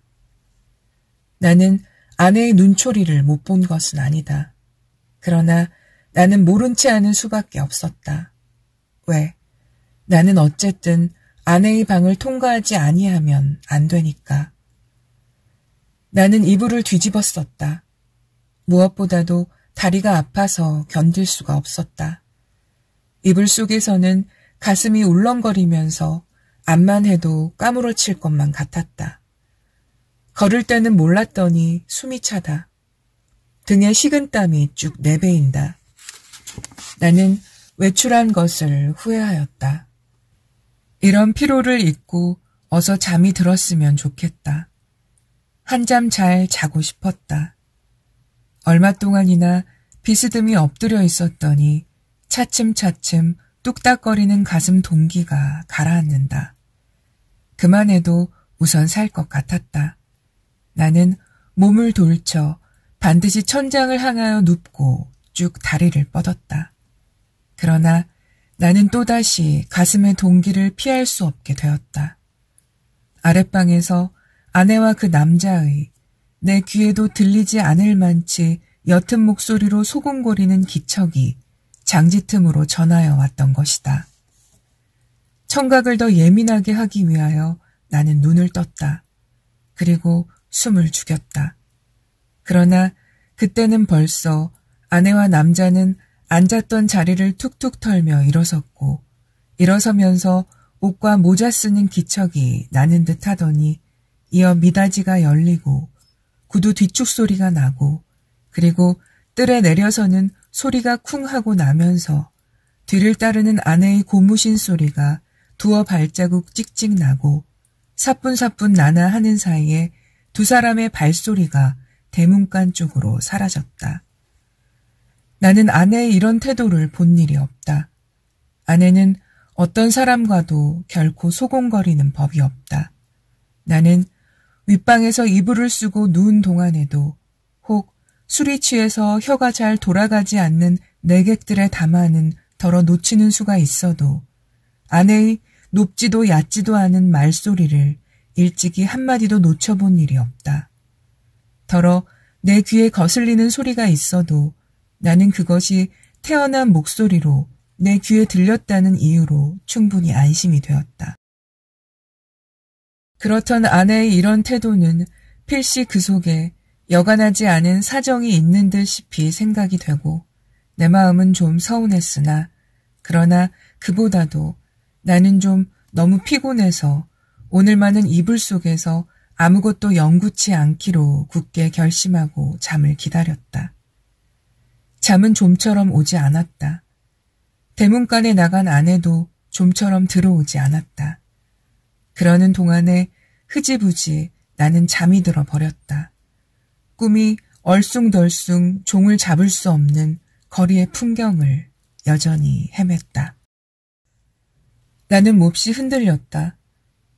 A: 나는 아내의 눈초리를 못 본 것은 아니다. 그러나 나는 모른 채 하는 수밖에 없었다. 왜? 나는 어쨌든 아내의 방을 통과하지 아니하면 안 되니까. 나는 이불을 뒤집었었다. 무엇보다도 다리가 아파서 견딜 수가 없었다. 이불 속에서는 가슴이 울렁거리면서 암만 해도 까무러칠 것만 같았다. 걸을 때는 몰랐더니 숨이 차다. 등에 식은땀이 쭉 내배인다. 나는 외출한 것을 후회하였다. 이런 피로를 잊고 어서 잠이 들었으면 좋겠다. 한잠 잘 자고 싶었다. 얼마 동안이나 비스듬히 엎드려 있었더니 차츰차츰 뚝딱거리는 가슴 동기가 가라앉는다. 그만해도 우선 살 것 같았다. 나는 몸을 돌쳐 반드시 천장을 향하여 눕고 쭉 다리를 뻗었다. 그러나 나는 또다시 가슴의 동기를 피할 수 없게 되었다. 아랫방에서 아내와 그 남자의 내 귀에도 들리지 않을 만치 옅은 목소리로 소곤거리는 기척이 장지 틈으로 전하여 왔던 것이다. 청각을 더 예민하게 하기 위하여 나는 눈을 떴다. 그리고 숨을 죽였다. 그러나 그때는 벌써 아내와 남자는 앉았던 자리를 툭툭 털며 일어섰고 일어서면서 옷과 모자 쓰는 기척이 나는 듯 하더니 이어 미닫이가 열리고 구두 뒤축 소리가 나고 그리고 뜰에 내려서는 소리가 쿵 하고 나면서 뒤를 따르는 아내의 고무신 소리가 두어 발자국 찍찍 나고 사뿐사뿐 나나 하는 사이에 두 사람의 발소리가 대문간 쪽으로 사라졌다. 나는 아내의 이런 태도를 본 일이 없다. 아내는 어떤 사람과도 결코 소곤거리는 법이 없다. 나는 윗방에서 이불을 쓰고 누운 동안에도 혹 술이 취해서 혀가 잘 돌아가지 않는 내객들의 담화는 덜어 놓치는 수가 있어도 아내의 높지도 얕지도 않은 말소리를 일찍이 한마디도 놓쳐본 일이 없다. 더러 내 귀에 거슬리는 소리가 있어도 나는 그것이 태어난 목소리로 내 귀에 들렸다는 이유로 충분히 안심이 되었다. 그렇던 아내의 이런 태도는 필시 그 속에 여간하지 않은 사정이 있는 듯이 생각이 되고 내 마음은 좀 서운했으나 그러나 그보다도 나는 좀 너무 피곤해서 오늘만은 이불 속에서 아무것도 영구치 않기로 굳게 결심하고 잠을 기다렸다. 잠은 좀처럼 오지 않았다. 대문간에 나간 아내도 좀처럼 들어오지 않았다. 그러는 동안에 흐지부지 나는 잠이 들어 버렸다. 꿈이 얼숭덜숭 종을 잡을 수 없는 거리의 풍경을 여전히 헤맸다. 나는 몹시 흔들렸다.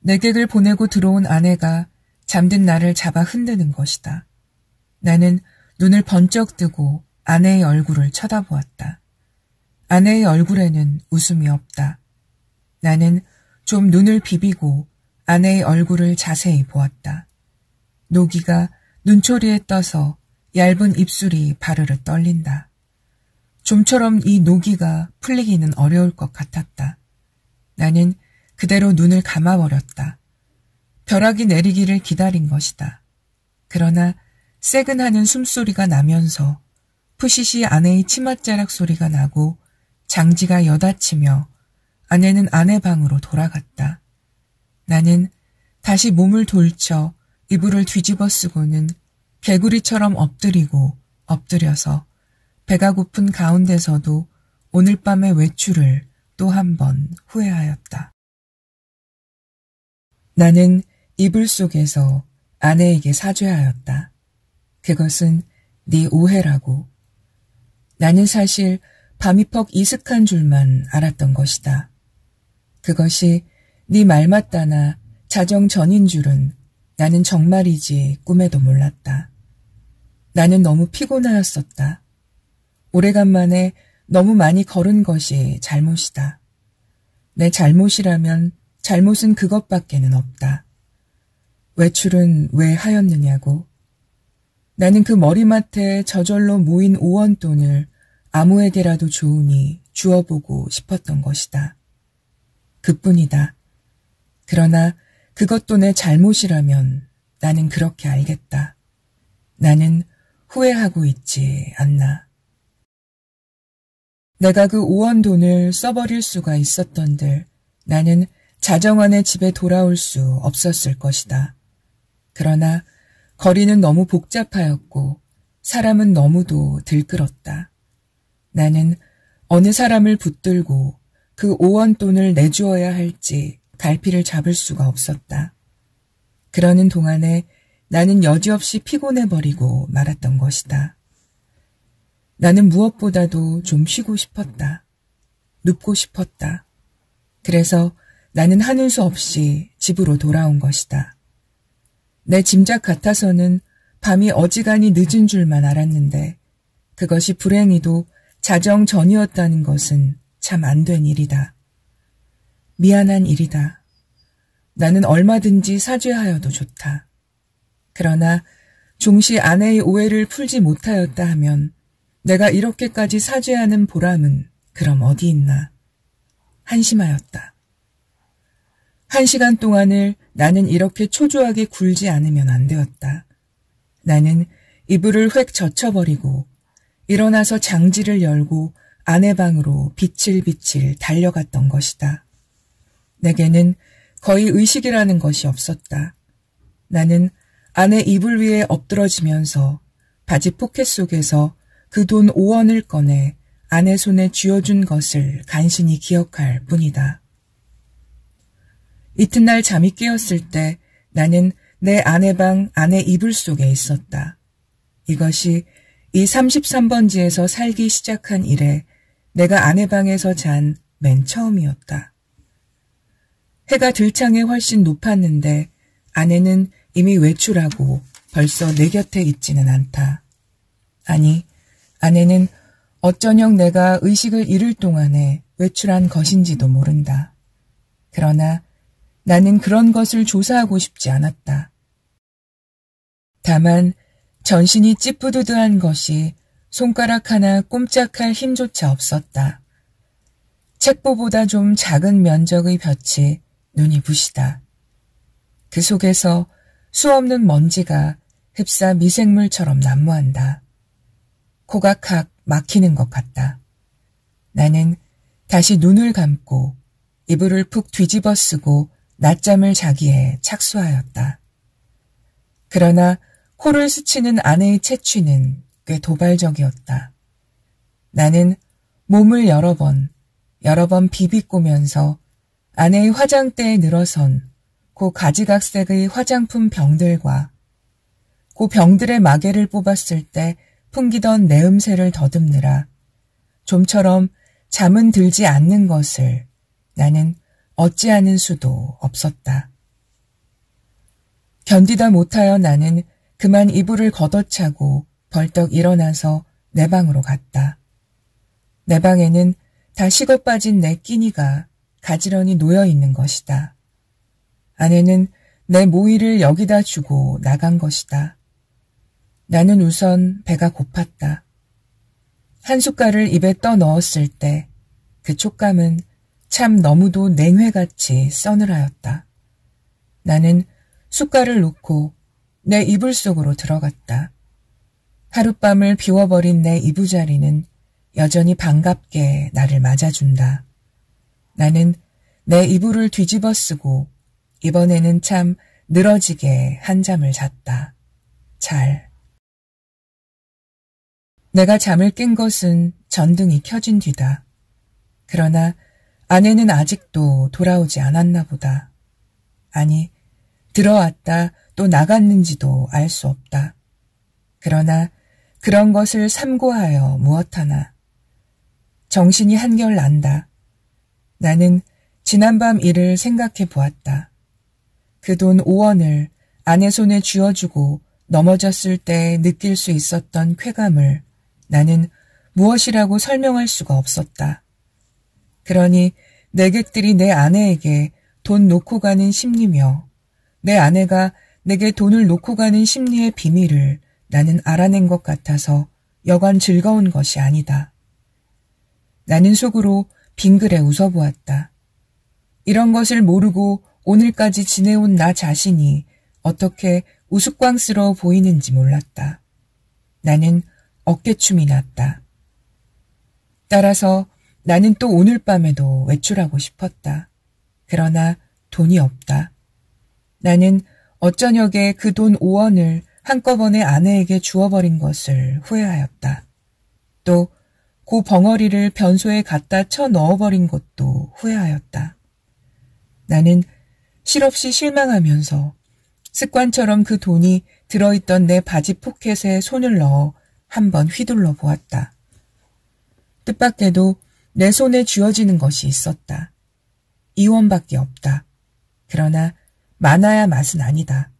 A: 내객을 보내고 들어온 아내가 잠든 나를 잡아 흔드는 것이다. 나는 눈을 번쩍 뜨고 아내의 얼굴을 쳐다보았다. 아내의 얼굴에는 웃음이 없다. 나는 좀 눈을 비비고 아내의 얼굴을 자세히 보았다. 노기가 눈초리에 떠서 얇은 입술이 바르르 떨린다. 좀처럼 이 노기가 풀리기는 어려울 것 같았다. 나는 그대로 눈을 감아버렸다. 벼락이 내리기를 기다린 것이다. 그러나 새근하는 숨소리가 나면서 푸시시 아내의 치맛자락 소리가 나고 장지가 여닫히며 아내는 아내 방으로 돌아갔다. 나는 다시 몸을 돌쳐 이불을 뒤집어 쓰고는 개구리처럼 엎드려서 배가 고픈 가운데서도 오늘 밤의 외출을 또 한 번 후회하였다. 나는 이불 속에서 아내에게 사죄하였다. 그것은 네 오해라고. 나는 사실 밤이 퍽 이슥한 줄만 알았던 것이다. 그것이 네 말 맞다나 자정 전인 줄은 나는 정말이지 꿈에도 몰랐다. 나는 너무 피곤하였었다. 오래간만에 너무 많이 걸은 것이 잘못이다. 내 잘못이라면 잘못은 그것밖에는 없다. 외출은 왜 하였느냐고. 나는 그 머리맡에 저절로 모인 5원돈을 아무에게라도 좋으니 주어보고 싶었던 것이다. 그뿐이다. 그러나 그것도 내 잘못이라면 나는 그렇게 알겠다. 나는 후회하고 있지 않나. 내가 그 5원돈을 써버릴 수가 있었던들 나는 자정안에 집에 돌아올 수 없었을 것이다. 그러나 거리는 너무 복잡하였고 사람은 너무도 들끓었다. 나는 어느 사람을 붙들고 그 5원 돈을 내주어야 할지 갈피를 잡을 수가 없었다. 그러는 동안에 나는 여지없이 피곤해버리고 말았던 것이다. 나는 무엇보다도 좀 쉬고 싶었다. 눕고 싶었다. 그래서 나는 하는 수 없이 집으로 돌아온 것이다. 내 짐작 같아서는 밤이 어지간히 늦은 줄만 알았는데 그것이 불행히도 자정 전이었다는 것은 참 안 된 일이다. 미안한 일이다. 나는 얼마든지 사죄하여도 좋다. 그러나 종시 아내의 오해를 풀지 못하였다 하면 내가 이렇게까지 사죄하는 보람은 그럼 어디 있나. 한심하였다. 1시간 동안을 나는 이렇게 초조하게 굴지 않으면 안 되었다. 나는 이불을 획 젖혀버리고 일어나서 장지를 열고 아내 방으로 비칠비칠 달려갔던 것이다. 내게는 거의 의식이라는 것이 없었다. 나는 아내 이불 위에 엎드러지면서 바지 포켓 속에서 그 돈 5원을 꺼내 아내 손에 쥐어준 것을 간신히 기억할 뿐이다. 이튿날 잠이 깨었을 때 나는 내 아내 방 아내 이불 속에 있었다. 이것이 이 33번지에서 살기 시작한 이래 내가 아내 방에서 잔 맨 처음이었다. 해가 들창에 훨씬 높았는데 아내는 이미 외출하고 벌써 내 곁에 있지는 않다. 아니, 아내는 어쩌녕 내가 의식을 잃을 동안에 외출한 것인지도 모른다. 그러나 나는 그런 것을 조사하고 싶지 않았다. 다만 전신이 찌뿌드드한 것이 손가락 하나 꼼짝할 힘조차 없었다. 책보보다 좀 작은 면적의 볕이 눈이 부시다. 그 속에서 수없는 먼지가 흡사 미생물처럼 난무한다. 코가 칵 막히는 것 같다. 나는 다시 눈을 감고 이불을 푹 뒤집어 쓰고 낮잠을 자기에 착수하였다. 그러나 코를 스치는 아내의 채취는 꽤 도발적이었다. 나는 몸을 여러 번 비비꼬면서 아내의 화장대에 늘어선 그 가지각색의 화장품 병들과 그 병들의 마개를 뽑았을 때 풍기던 내음새를 더듬느라 좀처럼 잠은 들지 않는 것을 나는 어찌하는 수도 없었다. 견디다 못하여 나는 그만 이불을 걷어차고 벌떡 일어나서 내 방으로 갔다. 내 방에는 다 식어빠진 내 끼니가 가지런히 놓여있는 것이다. 아내는 내 모이를 여기다 주고 나간 것이다. 나는 우선 배가 고팠다. 한 숟갈을 입에 떠 넣었을 때 그 촉감은 참 너무도 냉회같이 서늘하였다. 나는 숟갈을 놓고 내 이불 속으로 들어갔다. 하룻밤을 비워버린 내 이부자리는 여전히 반갑게 나를 맞아준다. 나는 내 이불을 뒤집어 쓰고 이번에는 참 늘어지게 한잠을 잤다. 잘. 내가 잠을 깬 것은 전등이 켜진 뒤다. 그러나 아내는 아직도 돌아오지 않았나 보다. 아니, 들어왔다 또 나갔는지도 알 수 없다. 그러나 그런 것을 삼고하여 무엇하나. 정신이 한결 난다. 나는 지난밤 일을 생각해 보았다. 그 돈 5원을 아내 손에 쥐어주고 넘어졌을 때 느낄 수 있었던 쾌감을 나는 무엇이라고 설명할 수가 없었다. 그러니 내객들이 내 아내에게 돈 놓고 가는 심리며 내 아내가 내게 돈을 놓고 가는 심리의 비밀을 나는 알아낸 것 같아서 여간 즐거운 것이 아니다. 나는 속으로 빙그레 웃어보았다. 이런 것을 모르고 오늘까지 지내온 나 자신이 어떻게 우스꽝스러워 보이는지 몰랐다. 나는 어깨춤이 났다. 따라서 나는 또 오늘 밤에도 외출하고 싶었다. 그러나 돈이 없다. 나는 어쩌녁에 그 돈 5원을 한꺼번에 아내에게 주어버린 것을 후회하였다. 또 그 벙어리를 변소에 갖다 쳐 넣어버린 것도 후회하였다. 나는 실없이 실망하면서 습관처럼 그 돈이 들어있던 내 바지 포켓에 손을 넣어 한번 휘둘러 보았다. 뜻밖에도 내 손에 쥐어지는 것이 있었다. 2원밖에 없다. 그러나 많아야 맛은 아니다.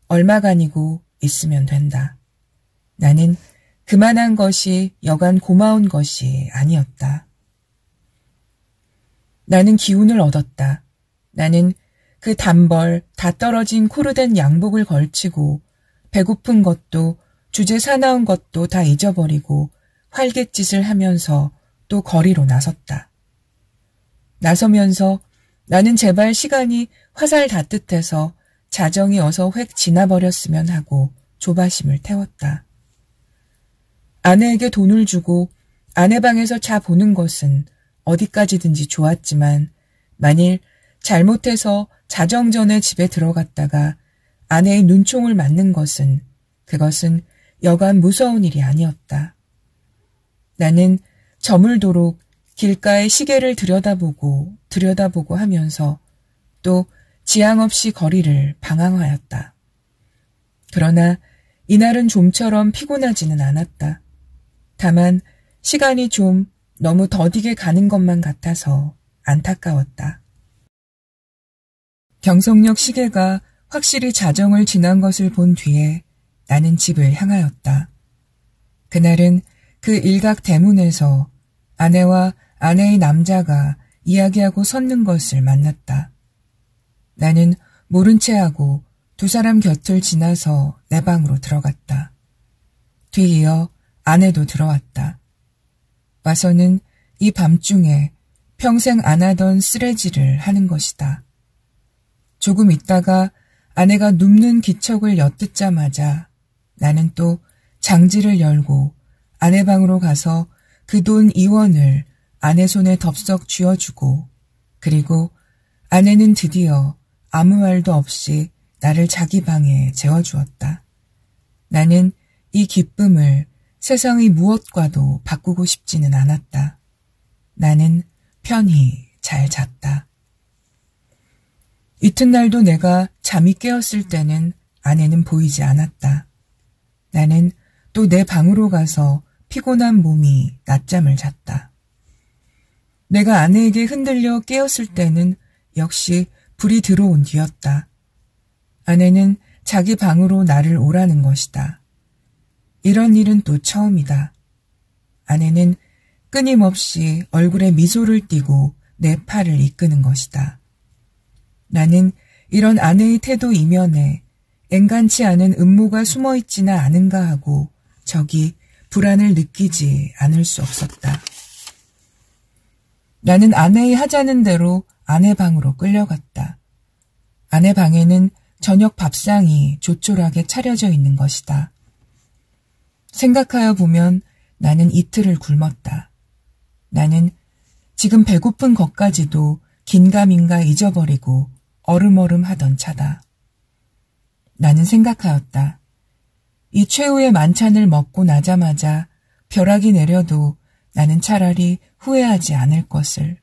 A: 얼마간이고 있으면 된다. 나는 그만한 것이 여간 고마운 것이 아니었다. 나는 기운을 얻었다. 나는 그 단벌 다 떨어진 코르된 양복을 걸치고 배고픈 것도 주제 사나운 것도 다 잊어버리고 활갯짓을 하면서 또 거리로 나섰다. 나서면서 나는 제발 시간이 화살 닿듯해서 자정이 어서 획 지나버렸으면 하고 조바심을 태웠다. 아내에게 돈을 주고 아내 방에서 자 보는 것은 어디까지든지 좋았지만 만일 잘못해서 자정 전에 집에 들어갔다가 아내의 눈총을 맞는 것은 그것은 여간 무서운 일이 아니었다. 나는 저물도록 길가의 시계를 들여다보고 하면서 또 지향 없이 거리를 방황하였다. 그러나 이날은 좀처럼 피곤하지는 않았다. 다만 시간이 좀 너무 더디게 가는 것만 같아서 안타까웠다. 경성역 시계가 확실히 자정을 지난 것을 본 뒤에 나는 집을 향하였다. 그날은 그 일각 대문에서 아내와 아내의 남자가 이야기하고 섰는 것을 만났다. 나는 모른 채 하고 두 사람 곁을 지나서 내 방으로 들어갔다. 뒤이어 아내도 들어왔다. 와서는 이 밤중에 평생 안 하던 쓰레질을 하는 것이다. 조금 있다가 아내가 눕는 기척을 엿듣자마자 나는 또 장지를 열고 아내 방으로 가서 그 돈 2원을 아내 손에 덥석 쥐어주고 그리고 아내는 드디어 아무 말도 없이 나를 자기 방에 재워주었다. 나는 이 기쁨을 세상의 무엇과도 바꾸고 싶지는 않았다. 나는 편히 잘 잤다. 이튿날도 내가 잠이 깨었을 때는 아내는 보이지 않았다. 나는 또 내 방으로 가서 피곤한 몸이 낮잠을 잤다. 내가 아내에게 흔들려 깨었을 때는 역시 불이 들어온 뒤였다. 아내는 자기 방으로 나를 오라는 것이다. 이런 일은 또 처음이다. 아내는 끊임없이 얼굴에 미소를 띠고 내 팔을 이끄는 것이다. 나는 이런 아내의 태도 이면에 앵간치 않은 음모가 숨어있지나 않은가 하고 저기 불안을 느끼지 않을 수 없었다. 나는 아내의 하자는 대로 아내 방으로 끌려갔다. 아내 방에는 저녁 밥상이 조촐하게 차려져 있는 것이다. 생각하여 보면 나는 이틀을 굶었다. 나는 지금 배고픈 것까지도 긴가민가 잊어버리고 얼음얼음 하던 차다. 나는 생각하였다. 이 최후의 만찬을 먹고 나자마자 벼락이 내려도 나는 차라리 후회하지 않을 것을.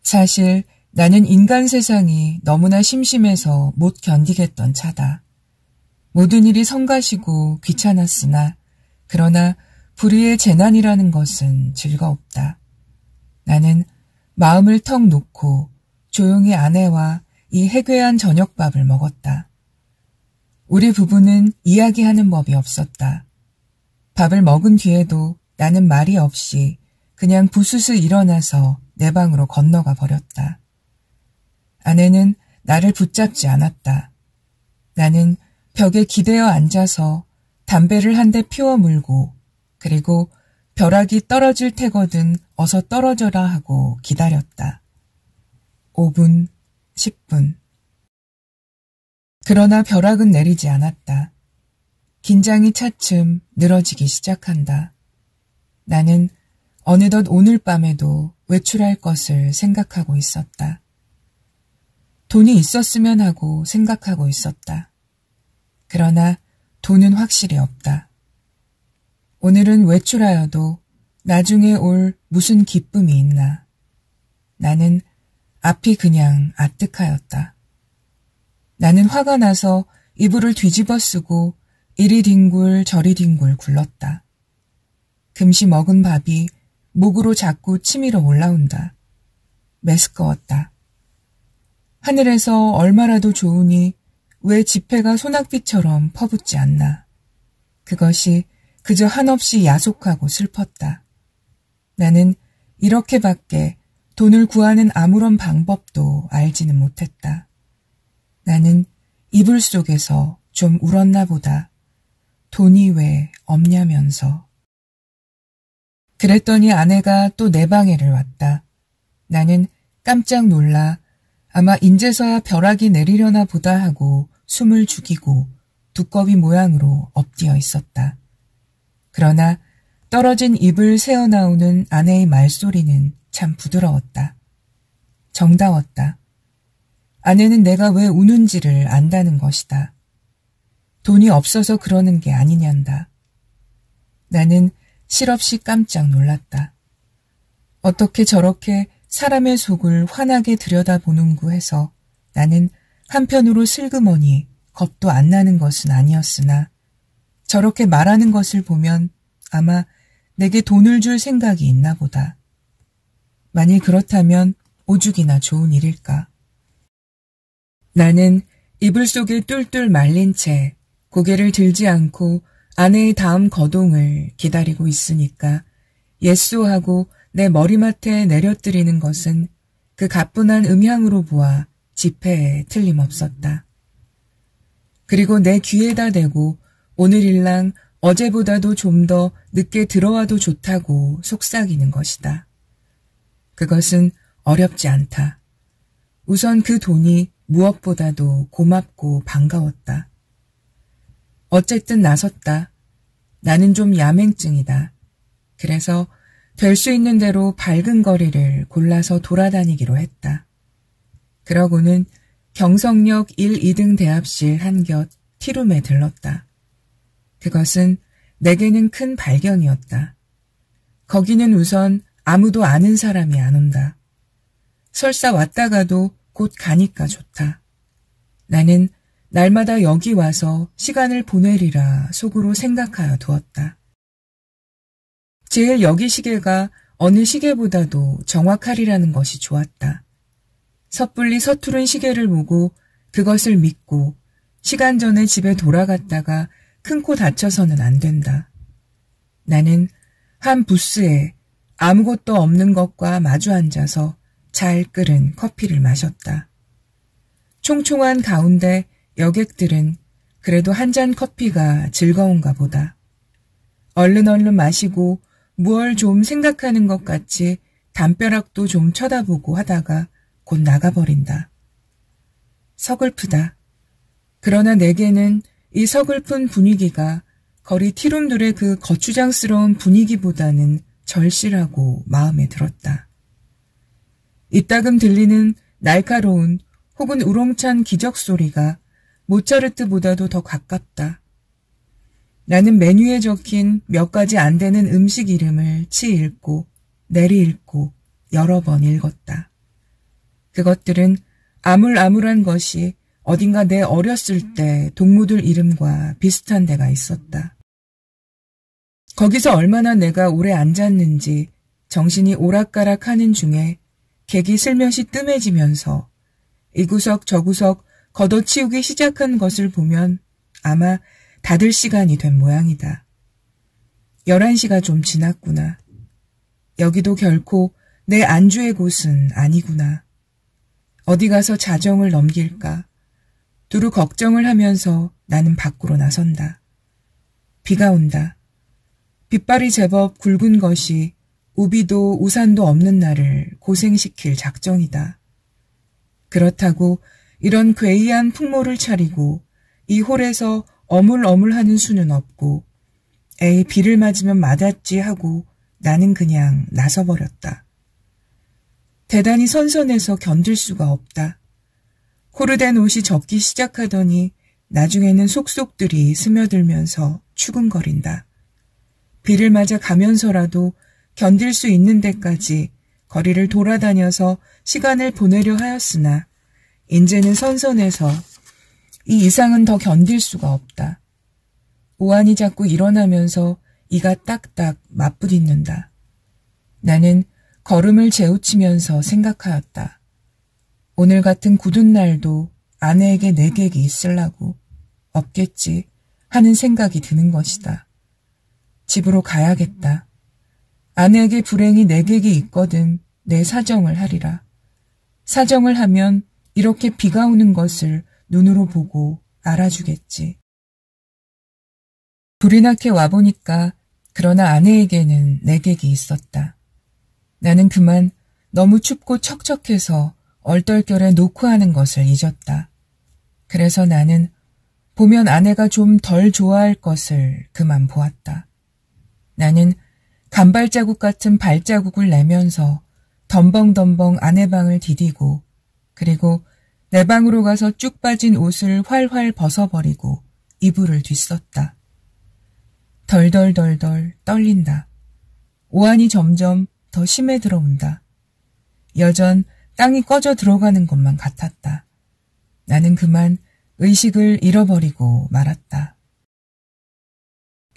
A: 사실 나는 인간 세상이 너무나 심심해서 못 견디겠던 차다. 모든 일이 성가시고 귀찮았으나 그러나 불의의 재난이라는 것은 즐거웠다. 나는 마음을 턱 놓고 조용히 아내와 이 해괴한 저녁밥을 먹었다. 우리 부부는 이야기하는 법이 없었다. 밥을 먹은 뒤에도 나는 말이 없이 그냥 부스스 일어나서 내 방으로 건너가 버렸다. 아내는 나를 붙잡지 않았다. 나는 벽에 기대어 앉아서 담배를 한 대 피워 물고 그리고 벼락이 떨어질 테거든 어서 떨어져라 하고 기다렸다. 5분, 10분. 그러나 벼락은 내리지 않았다. 긴장이 차츰 늘어지기 시작한다. 나는 어느덧 오늘 밤에도 외출할 것을 생각하고 있었다. 돈이 있었으면 하고 생각하고 있었다. 그러나 돈은 확실히 없다. 오늘은 외출하여도 나중에 올 무슨 기쁨이 있나. 나는 앞이 그냥 아뜩하였다. 나는 화가 나서 이불을 뒤집어 쓰고 이리 뒹굴 저리 뒹굴 굴렀다. 금시 먹은 밥이 목으로 자꾸 치밀어 올라온다. 메스꺼웠다. 하늘에서 얼마라도 좋으니 왜 지폐가 소낙비처럼 퍼붓지 않나. 그것이 그저 한없이 야속하고 슬펐다. 나는 이렇게밖에 돈을 구하는 아무런 방법도 알지는 못했다. 나는 이불 속에서 좀 울었나 보다. 돈이 왜 없냐면서. 그랬더니 아내가 또 내 방에를 왔다. 나는 깜짝 놀라 아마 인제서야 벼락이 내리려나 보다 하고 숨을 죽이고 두꺼비 모양으로 엎드려 있었다. 그러나 떨어진 입을 새어나오는 아내의 말소리는 참 부드러웠다. 정다웠다. 아내는 내가 왜 우는지를 안다는 것이다. 돈이 없어서 그러는 게 아니냔다. 나는 실없이 깜짝 놀랐다. 어떻게 저렇게 사람의 속을 환하게 들여다보는구 해서 나는 한편으로 슬그머니 겁도 안 나는 것은 아니었으나 저렇게 말하는 것을 보면 아마 내게 돈을 줄 생각이 있나 보다. 만일 그렇다면 오죽이나 좋은 일일까. 나는 이불 속에 뚫뚫 말린 채 고개를 들지 않고 아내의 다음 거동을 기다리고 있으니까 예쏘하고 내 머리맡에 내려뜨리는 것은 그 가뿐한 음향으로 보아 지폐에 틀림없었다. 그리고 내 귀에다 대고 오늘일랑 어제보다도 좀 더 늦게 들어와도 좋다고 속삭이는 것이다. 그것은 어렵지 않다. 우선 그 돈이 무엇보다도 고맙고 반가웠다. 어쨌든 나섰다. 나는 좀 야맹증이다. 그래서 될 수 있는 대로 밝은 거리를 골라서 돌아다니기로 했다. 그러고는 경성역 1, 2등 대합실 한곁 티룸에 들렀다. 그것은 내게는 큰 발견이었다. 거기는 우선 아무도 아는 사람이 안 온다. 설사 왔다가도 곧 가니까 좋다. 나는 날마다 여기 와서 시간을 보내리라 속으로 생각하여 두었다. 제일 여기 시계가 어느 시계보다도 정확하리라는 것이 좋았다. 섣불리 서투른 시계를 보고 그것을 믿고 시간 전에 집에 돌아갔다가 큰 코 다쳐서는 안 된다. 나는 한 부스에 아무것도 없는 것과 마주 앉아서 잘 끓은 커피를 마셨다. 총총한 가운데 여객들은 그래도 한 잔 커피가 즐거운가 보다. 얼른 마시고 무얼 좀 생각하는 것 같이 담벼락도 좀 쳐다보고 하다가 곧 나가버린다. 서글프다. 그러나 내게는 이 서글픈 분위기가 거리 티룸들의 그 거추장스러운 분위기보다는 절실하고 마음에 들었다. 이따금 들리는 날카로운 혹은 우렁찬 기적 소리가 모차르트보다도 더 가깝다. 나는 메뉴에 적힌 몇 가지 안 되는 음식 이름을 치 읽고 내리 읽고 여러 번 읽었다. 그것들은 아물아물한 것이 어딘가 내 어렸을 때 동무들 이름과 비슷한 데가 있었다. 거기서 얼마나 내가 오래 앉았는지 정신이 오락가락 하는 중에 객이 슬며시 뜸해지면서 이 구석 저 구석 걷어치우기 시작한 것을 보면 아마 닫을 시간이 된 모양이다. 11시가 좀 지났구나. 여기도 결코 내 안주의 곳은 아니구나. 어디 가서 자정을 넘길까. 두루 걱정을 하면서 나는 밖으로 나선다. 비가 온다. 빗발이 제법 굵은 것이 우비도 우산도 없는 나를 고생시킬 작정이다. 그렇다고 이런 괴이한 풍모를 차리고 이 홀에서 어물어물하는 수는 없고 에이 비를 맞으면 맞았지 하고 나는 그냥 나서버렸다. 대단히 선선해서 견딜 수가 없다. 코르된 옷이 젖기 시작하더니 나중에는 속속들이 스며들면서 추근거린다. 비를 맞아 가면서라도 견딜 수 있는 데까지 거리를 돌아다녀서 시간을 보내려 하였으나 인제는 선선해서 이 이상은 더 견딜 수가 없다. 오한이 자꾸 일어나면서 이가 딱딱 맞부딪는다. 나는 걸음을 재우치면서 생각하였다. 오늘 같은 굳은 날도 아내에게 내객이 있으려고 없겠지 하는 생각이 드는 것이다. 집으로 가야겠다. 아내에게 불행히 내객이 있거든 내 사정을 하리라. 사정을 하면 이렇게 비가 오는 것을 눈으로 보고 알아주겠지. 불이 나게 와보니까 그러나 아내에게는 내객이 있었다. 나는 그만 너무 춥고 척척해서 얼떨결에 놓고 하는 것을 잊었다. 그래서 나는 보면 아내가 좀 덜 좋아할 것을 그만 보았다. 나는 간발자국 같은 발자국을 내면서 덤벙덤벙 아내 방을 디디고 그리고 내 방으로 가서 쭉 빠진 옷을 활활 벗어버리고 이불을 뒤썼다. 덜덜덜덜 떨린다. 오한이 점점 더 심해 들어온다. 여전 땅이 꺼져 들어가는 것만 같았다. 나는 그만 의식을 잃어버리고 말았다.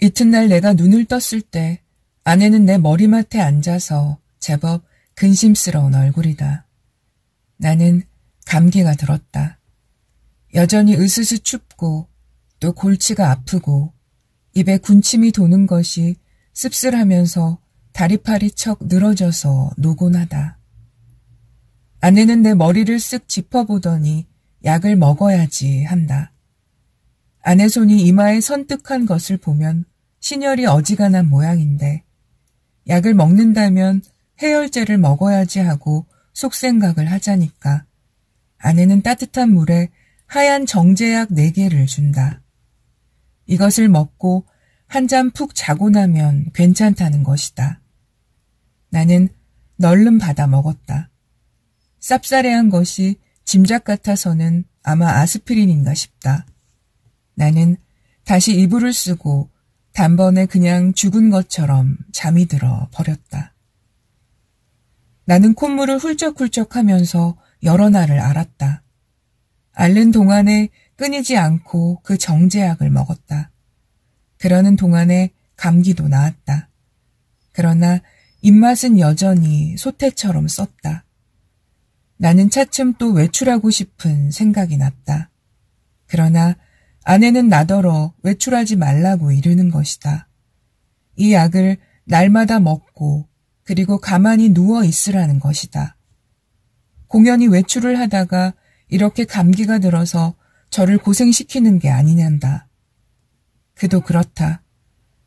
A: 이튿날 내가 눈을 떴을 때 아내는 내 머리맡에 앉아서 제법 근심스러운 얼굴이다. 나는 감기가 들었다. 여전히 으스스 춥고 또 골치가 아프고 입에 군침이 도는 것이 씁쓸하면서 다리팔이 척 늘어져서 노곤하다. 아내는 내 머리를 쓱 짚어보더니 약을 먹어야지 한다. 아내 손이 이마에 선뜩한 것을 보면 신혈이 어지간한 모양인데 약을 먹는다면 해열제를 먹어야지 하고 속생각을 하자니까 아내는 따뜻한 물에 하얀 정제약 4개를 준다. 이것을 먹고 한 잠 푹 자고 나면 괜찮다는 것이다. 나는 널름 받아 먹었다. 쌉싸래한 것이 짐작 같아서는 아마 아스피린인가 싶다. 나는 다시 이불을 쓰고 단번에 그냥 죽은 것처럼 잠이 들어 버렸다. 나는 콧물을 훌쩍훌쩍 하면서 여러 날을 앓았다. 앓는 동안에 끊이지 않고 그 정제약을 먹었다. 그러는 동안에 감기도 나았다. 그러나 입맛은 여전히 소태처럼 썼다. 나는 차츰 또 외출하고 싶은 생각이 났다. 그러나 아내는 나더러 외출하지 말라고 이르는 것이다. 이 약을 날마다 먹고 그리고 가만히 누워 있으라는 것이다. 공연히 외출을 하다가 이렇게 감기가 들어서 저를 고생시키는 게 아니냔다. 그도 그렇다.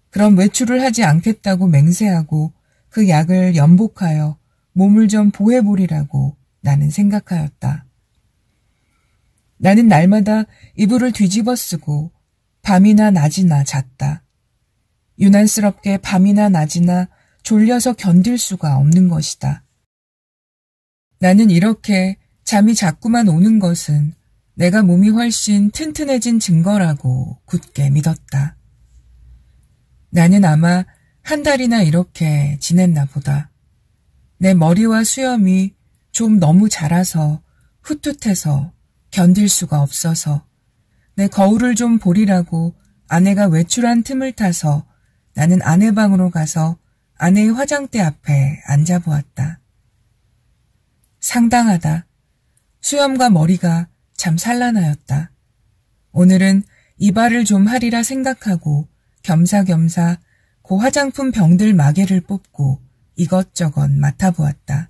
A: 그럼 외출을 하지 않겠다고 맹세하고 그 약을 연복하여 몸을 좀 보해보리라고 나는 생각하였다. 나는 날마다 이불을 뒤집어 쓰고 밤이나 낮이나 잤다. 유난스럽게 밤이나 낮이나 졸려서 견딜 수가 없는 것이다. 나는 이렇게 잠이 자꾸만 오는 것은 내가 몸이 훨씬 튼튼해진 증거라고 굳게 믿었다. 나는 아마 한 달이나 이렇게 지냈나 보다. 내 머리와 수염이 좀 너무 자라서 훗훗해서 견딜 수가 없어서 내 거울을 좀 보리라고 아내가 외출한 틈을 타서 나는 아내 방으로 가서 아내의 화장대 앞에 앉아보았다. 상당하다. 수염과 머리가 참 산란하였다. 오늘은 이발을 좀 하리라 생각하고 겸사겸사 그 화장품 병들 마개를 뽑고 이것저것 맡아보았다.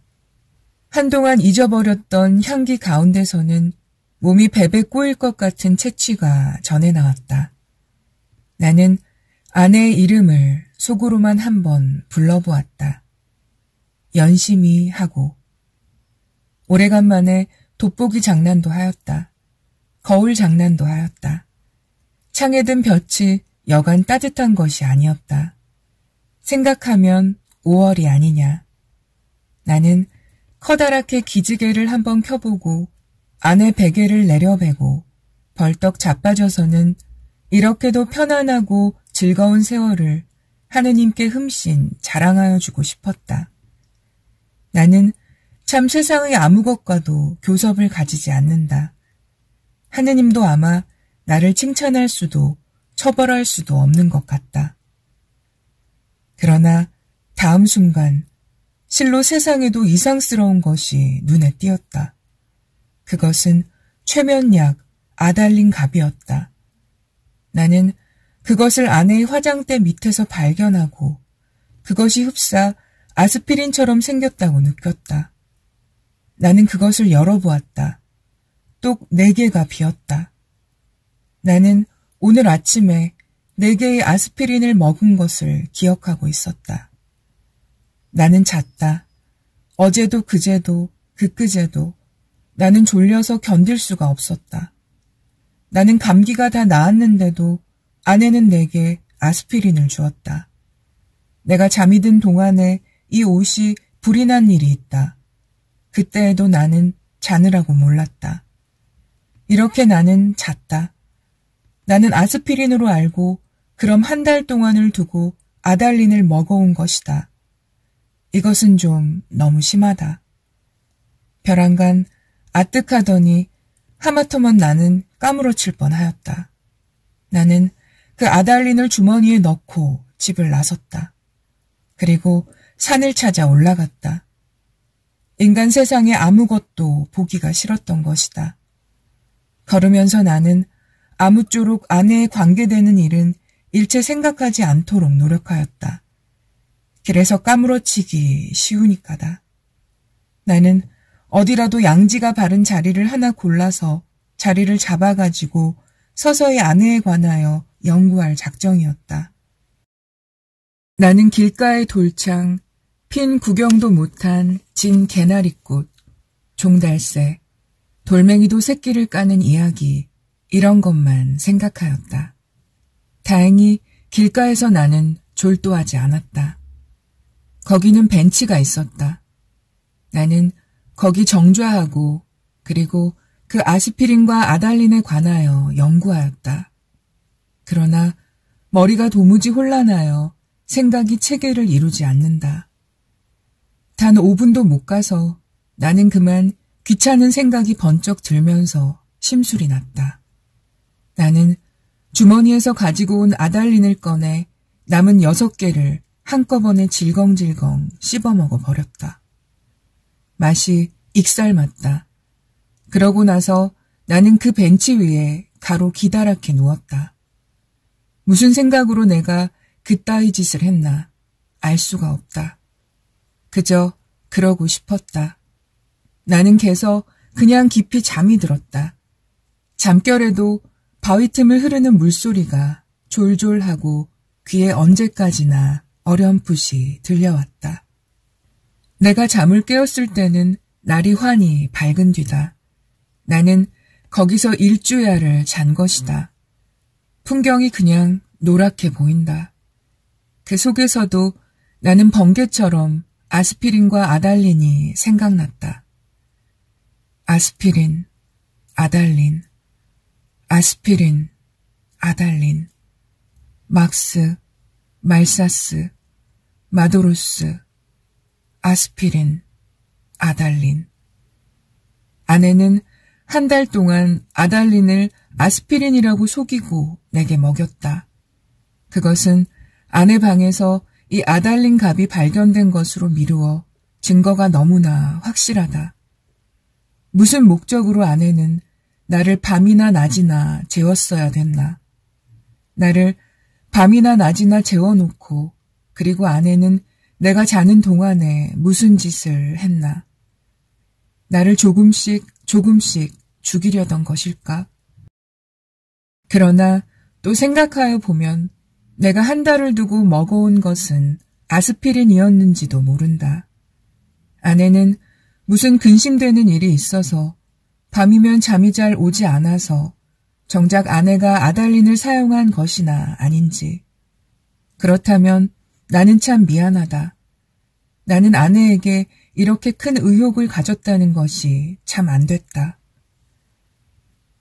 A: 한동안 잊어버렸던 향기 가운데서는 몸이 베베 꼬일 것 같은 채취가 전해 나왔다. 나는 아내의 이름을 속으로만 한번 불러보았다. 연심이 하고. 오래간만에 돋보기 장난도 하였다. 거울 장난도 하였다. 창에 든 볕이 여간 따뜻한 것이 아니었다. 생각하면 5월이 아니냐. 나는 커다랗게 기지개를 한번 켜보고 아내 베개를 내려베고 벌떡 자빠져서는 이렇게도 편안하고 즐거운 세월을 하느님께 흠씬 자랑하여 주고 싶었다. 나는 참 세상의 아무 것과도 교섭을 가지지 않는다. 하느님도 아마 나를 칭찬할 수도 처벌할 수도 없는 것 같다. 그러나 다음 순간 실로 세상에도 이상스러운 것이 눈에 띄었다. 그것은 최면약 아달린 갑이었다. 나는 그것을 아내의 화장대 밑에서 발견하고 그것이 흡사 아스피린처럼 생겼다고 느꼈다. 나는 그것을 열어보았다. 똑 4개가 비었다. 나는 오늘 아침에 4개의 아스피린을 먹은 것을 기억하고 있었다. 나는 잤다. 어제도 그제도 그끄제도 나는 졸려서 견딜 수가 없었다. 나는 감기가 다 나았는데도 아내는 내게 아스피린을 주었다. 내가 잠이 든 동안에 이 옷이 불이 난 일이 있다. 그때에도 나는 자느라고 몰랐다. 이렇게 나는 잤다. 나는 아스피린으로 알고 그럼 한 달 동안을 두고 아달린을 먹어온 것이다. 이것은 좀 너무 심하다. 벼랑간 아뜩하더니 하마터면 나는 까무러칠 뻔하였다. 나는 그 아달린을 주머니에 넣고 집을 나섰다. 그리고 산을 찾아 올라갔다. 인간 세상에 아무것도 보기가 싫었던 것이다. 걸으면서 나는 아무쪼록 아내에 관계되는 일은 일체 생각하지 않도록 노력하였다. 그래서 까무러치기 쉬우니까다. 나는 어디라도 양지가 바른 자리를 하나 골라서 자리를 잡아가지고 서서히 아내에 관하여 연구할 작정이었다. 나는 길가의 돌창, 핀 구경도 못한 진 개나리꽃, 종달새, 돌멩이도 새끼를 까는 이야기, 이런 것만 생각하였다. 다행히 길가에서 나는 졸도하지 않았다. 거기는 벤치가 있었다. 나는 거기 정좌하고 그리고 그 아스피린과 아달린에 관하여 연구하였다. 그러나 머리가 도무지 혼란하여 생각이 체계를 이루지 않는다. 단 5분도 못 가서 나는 그만 귀찮은 생각이 번쩍 들면서 심술이 났다. 나는 주머니에서 가지고 온 아달린을 꺼내 남은 6개를 한꺼번에 질겅질겅 씹어먹어 버렸다. 맛이 익살맞다. 그러고 나서 나는 그 벤치 위에 가로 기다랗게 누웠다. 무슨 생각으로 내가 그따위 짓을 했나 알 수가 없다. 그저 그러고 싶었다. 나는 개서 그냥 깊이 잠이 들었다. 잠결에도 바위 틈을 흐르는 물소리가 졸졸하고 귀에 언제까지나 어렴풋이 들려왔다. 내가 잠을 깨었을 때는 날이 환히 밝은 뒤다. 나는 거기서 일주야를 잔 것이다. 풍경이 그냥 노랗게 보인다. 그 속에서도 나는 번개처럼 아스피린과 아달린이 생각났다. 아스피린, 아달린, 아스피린, 아달린, 막스, 말사스, 마도로스, 아스피린, 아달린. 아내는 한 달 동안 아달린을 아스피린이라고 속이고 내게 먹였다. 그것은 아내 방에서 이 아달린 갑이 발견된 것으로 미루어 증거가 너무나 확실하다. 무슨 목적으로 아내는 나를 밤이나 낮이나 재웠어야 됐나. 나를 밤이나 낮이나 재워놓고 그리고 아내는 내가 자는 동안에 무슨 짓을 했나. 나를 조금씩 죽이려던 것일까? 그러나 또 생각하여 보면 내가 한 달을 두고 먹어온 것은 아스피린이었는지도 모른다. 아내는 무슨 근심되는 일이 있어서 밤이면 잠이 잘 오지 않아서 정작 아내가 아달린을 사용한 것이나 아닌지. 그렇다면 나는 참 미안하다. 나는 아내에게 이렇게 큰 의혹을 가졌다는 것이 참 안 됐다.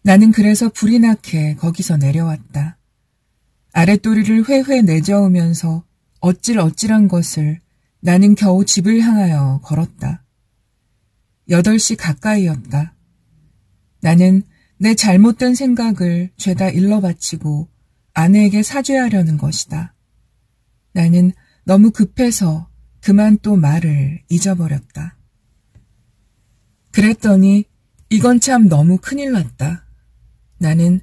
A: 나는 그래서 불이 나게 거기서 내려왔다. 아랫도리를 회회 내저으면서 어찔어찔한 것을 나는 겨우 집을 향하여 걸었다. 8시 가까이였다. 나는 내 잘못된 생각을 죄다 일러바치고 아내에게 사죄하려는 것이다. 나는 너무 급해서 그만 또 말을 잊어버렸다. 그랬더니 이건 참 너무 큰일 났다. 나는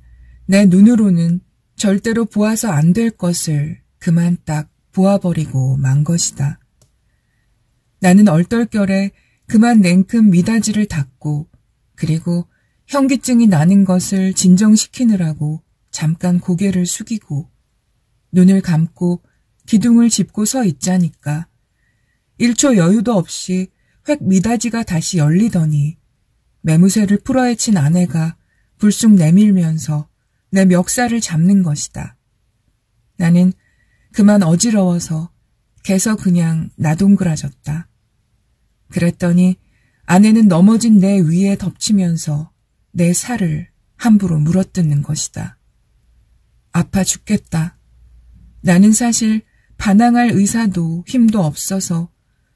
A: 내 눈으로는 절대로 보아서 안 될 것을 그만 딱 보아버리고 만 것이다. 나는 얼떨결에 그만 냉큼 미닫이를 닫고 그리고 현기증이 나는 것을 진정시키느라고 잠깐 고개를 숙이고 눈을 감고 기둥을 짚고 서 있자니까 1초 여유도 없이 획 미닫이가 다시 열리더니 매무새를 풀어헤친 아내가 불쑥 내밀면서 내 멱살을 잡는 것이다. 나는 그만 어지러워서 개서 그냥 나동그라졌다. 그랬더니 아내는 넘어진 내 위에 덮치면서 내 살을 함부로 물어뜯는 것이다. 아파 죽겠다. 나는 사실 반항할 의사도 힘도 없어서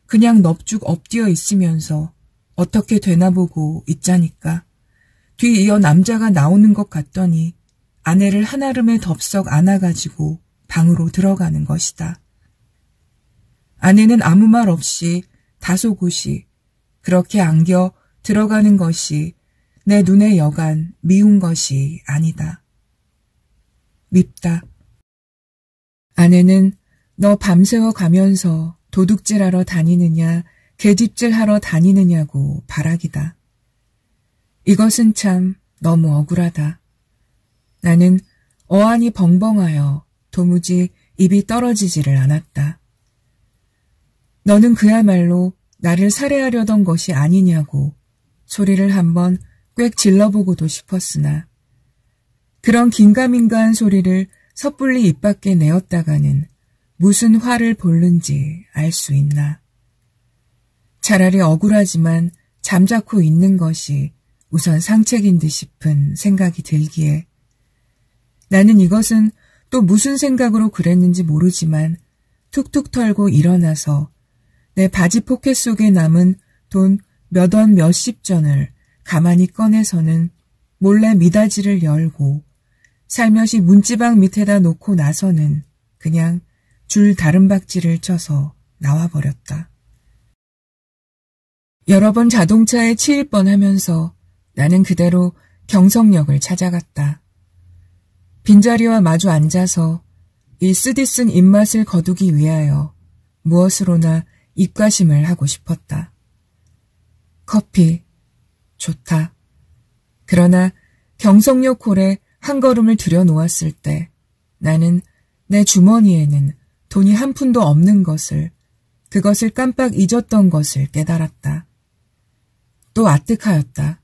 A: 그냥 넙죽 엎드려 있으면서 어떻게 되나 보고 있자니까 뒤이어 남자가 나오는 것 같더니 아내를 한아름에 덥석 안아가지고 방으로 들어가는 것이다. 아내는 아무 말 없이 다소곳이 그렇게 안겨 들어가는 것이 내 눈에 여간 미운 것이 아니다. 밉다. 아내는 너 밤새워 가면서 도둑질하러 다니느냐 계집질하러 다니느냐고 발악이다. 이것은 참 너무 억울하다. 나는 어안이 벙벙하여 도무지 입이 떨어지지를 않았다. 너는 그야말로 나를 살해하려던 것이 아니냐고 소리를 한번 꽥 질러보고도 싶었으나 그런 긴가민가한 소리를 섣불리 입 밖에 내었다가는 무슨 화를 볼는지 알 수 있나. 차라리 억울하지만 잠자코 있는 것이 우선 상책인 듯 싶은 생각이 들기에 나는 이것은 또 무슨 생각으로 그랬는지 모르지만 툭툭 털고 일어나서 내 바지 포켓 속에 남은 돈 몇 원 몇십 전을 가만히 꺼내서는 몰래 미닫이를 열고 살며시 문지방 밑에다 놓고 나서는 그냥 줄 다른박질을 쳐서 나와버렸다. 여러 번 자동차에 치일 뻔하면서 나는 그대로 경성역을 찾아갔다. 빈자리와 마주 앉아서 이 쓰디쓴 입맛을 거두기 위하여 무엇으로나 입가심을 하고 싶었다. 커피, 좋다. 그러나 경성역 홀에 한 걸음을 들여놓았을 때 나는 내 주머니에는 돈이 한 푼도 없는 것을, 그것을 깜빡 잊었던 것을 깨달았다. 또 아뜩하였다.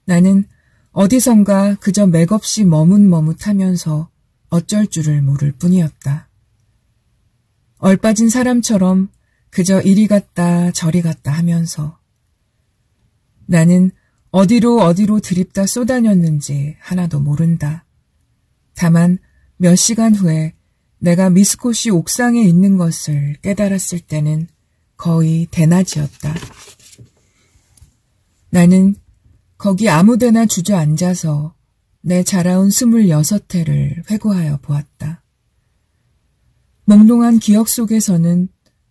A: 나는 어디선가 그저 맥없이 머뭇머뭇하면서 어쩔 줄을 모를 뿐이었다. 얼빠진 사람처럼 그저 이리 갔다 저리 갔다 하면서 나는 어디로 드립다 쏘다녔는지 하나도 모른다. 다만 몇 시간 후에 내가 미스코시 옥상에 있는 것을 깨달았을 때는 거의 대낮이었다. 나는 거기 아무데나 주저앉아서 내 자라온 26해를 회고하여 보았다. 몽롱한 기억 속에서는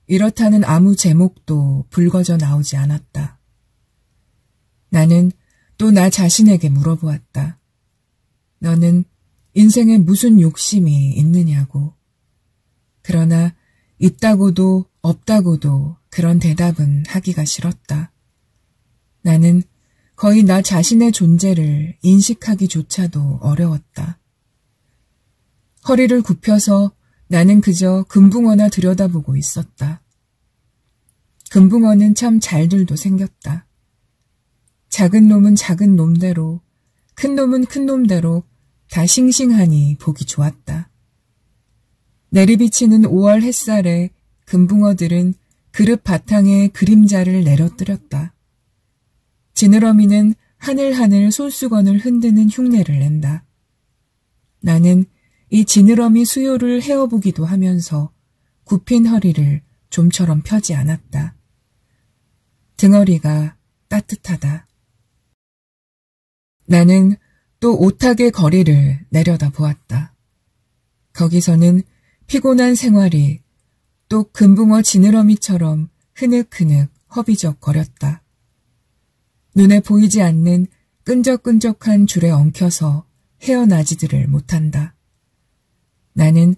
A: 이렇다는 아무 제목도 불거져 나오지 않았다. 나는 또 나 자신에게 물어보았다. 너는 인생에 무슨 욕심이 있느냐고. 그러나 있다고도 없다고도 그런 대답은 하기가 싫었다. 나는 거의 나 자신의 존재를 인식하기조차도 어려웠다. 허리를 굽혀서 나는 그저 금붕어나 들여다보고 있었다. 금붕어는 참 잘들도 생겼다. 작은 놈은 작은 놈대로, 큰 놈은 큰 놈대로 다 싱싱하니 보기 좋았다. 내리비치는 5월 햇살에 금붕어들은 그릇 바탕에 그림자를 내려뜨렸다. 지느러미는 하늘하늘 손수건을 흔드는 흉내를 낸다. 나는 이 지느러미 수요를 헤어보기도 하면서 굽힌 허리를 좀처럼 펴지 않았다. 등허리가 따뜻하다. 나는 또 오탁의 거리를 내려다 보았다. 거기서는 피곤한 생활이 또 금붕어 지느러미처럼 흐느흐느 허비적거렸다. 눈에 보이지 않는 끈적끈적한 줄에 엉켜서 헤어나지들을 못한다. 나는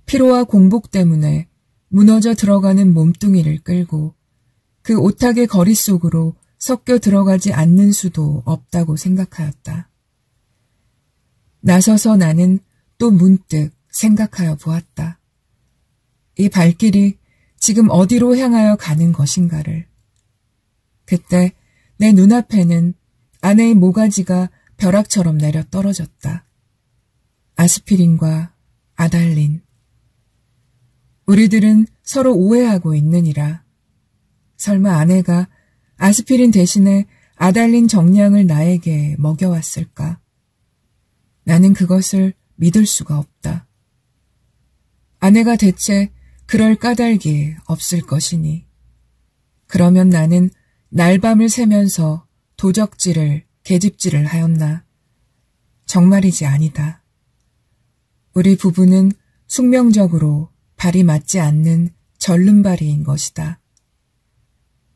A: 피로와 공복 때문에 무너져 들어가는 몸뚱이를 끌고 그 오탁의 거리 속으로 섞여 들어가지 않는 수도 없다고 생각하였다. 나서서 나는 또 문득 생각하여 보았다. 이 발길이 지금 어디로 향하여 가는 것인가를. 그때 내 눈앞에는 아내의 모가지가 벼락처럼 내려 떨어졌다. 아스피린과 아달린. 우리들은 서로 오해하고 있느니라. 설마 아내가 아스피린 대신에 아달린 정량을 나에게 먹여왔을까? 나는 그것을 믿을 수가 없다. 아내가 대체 그럴 까닭이 없을 것이니. 그러면 나는 날밤을 새면서 도적질을 계집질을 하였나? 정말이지 아니다. 우리 부부는 숙명적으로 발이 맞지 않는 절름발이인 것이다.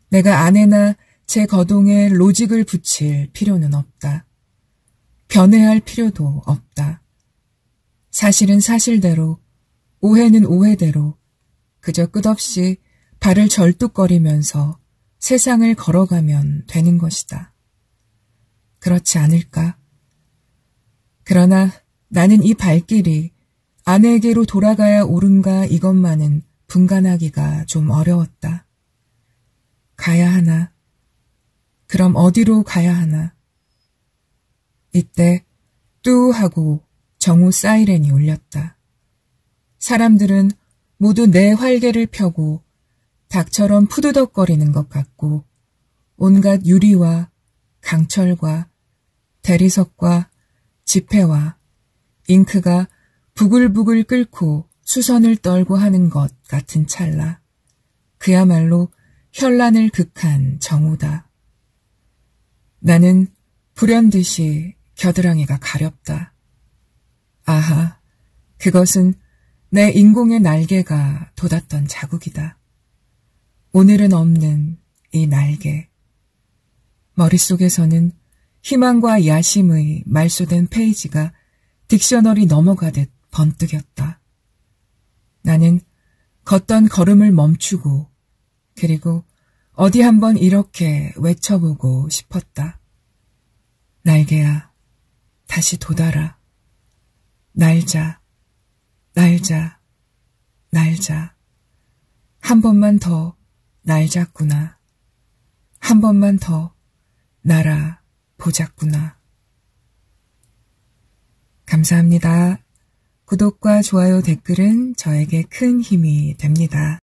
A: 내가 아내나 제 거동에 로직을 붙일 필요는 없다. 변해할 필요도 없다. 사실은 사실대로, 오해는 오해대로 그저 끝없이 발을 절뚝거리면서 세상을 걸어가면 되는 것이다. 그렇지 않을까? 그러나 나는 이 발길이 아내에게로 돌아가야 옳은가 이것만은 분간하기가 좀 어려웠다. 가야 하나? 그럼 어디로 가야 하나? 이때 뚜 하고 정오 사이렌이 울렸다. 사람들은 모두 내 활개를 펴고 닭처럼 푸드덕거리는 것 같고 온갖 유리와 강철과 대리석과 지폐와 잉크가 부글부글 끓고 수선을 떨고 하는 것 같은 찰나. 그야말로 현란을 극한 정오다. 나는 불현듯이 겨드랑이가 가렵다. 아하, 그것은 내 인공의 날개가 돋았던 자국이다. 오늘은 없는 이 날개. 머릿속에서는 희망과 야심의 말소된 페이지가 딕셔너리 넘어가듯 번뜩였다. 나는 걷던 걸음을 멈추고 그리고 어디 한번 이렇게 외쳐보고 싶었다. 날개야, 다시 돋아라. 날자, 날자, 날자. 한 번만 더 날자꾸나. 한 번만 더 날아 보자꾸나. 감사합니다. 구독과 좋아요, 댓글은 저에게 큰 힘이 됩니다.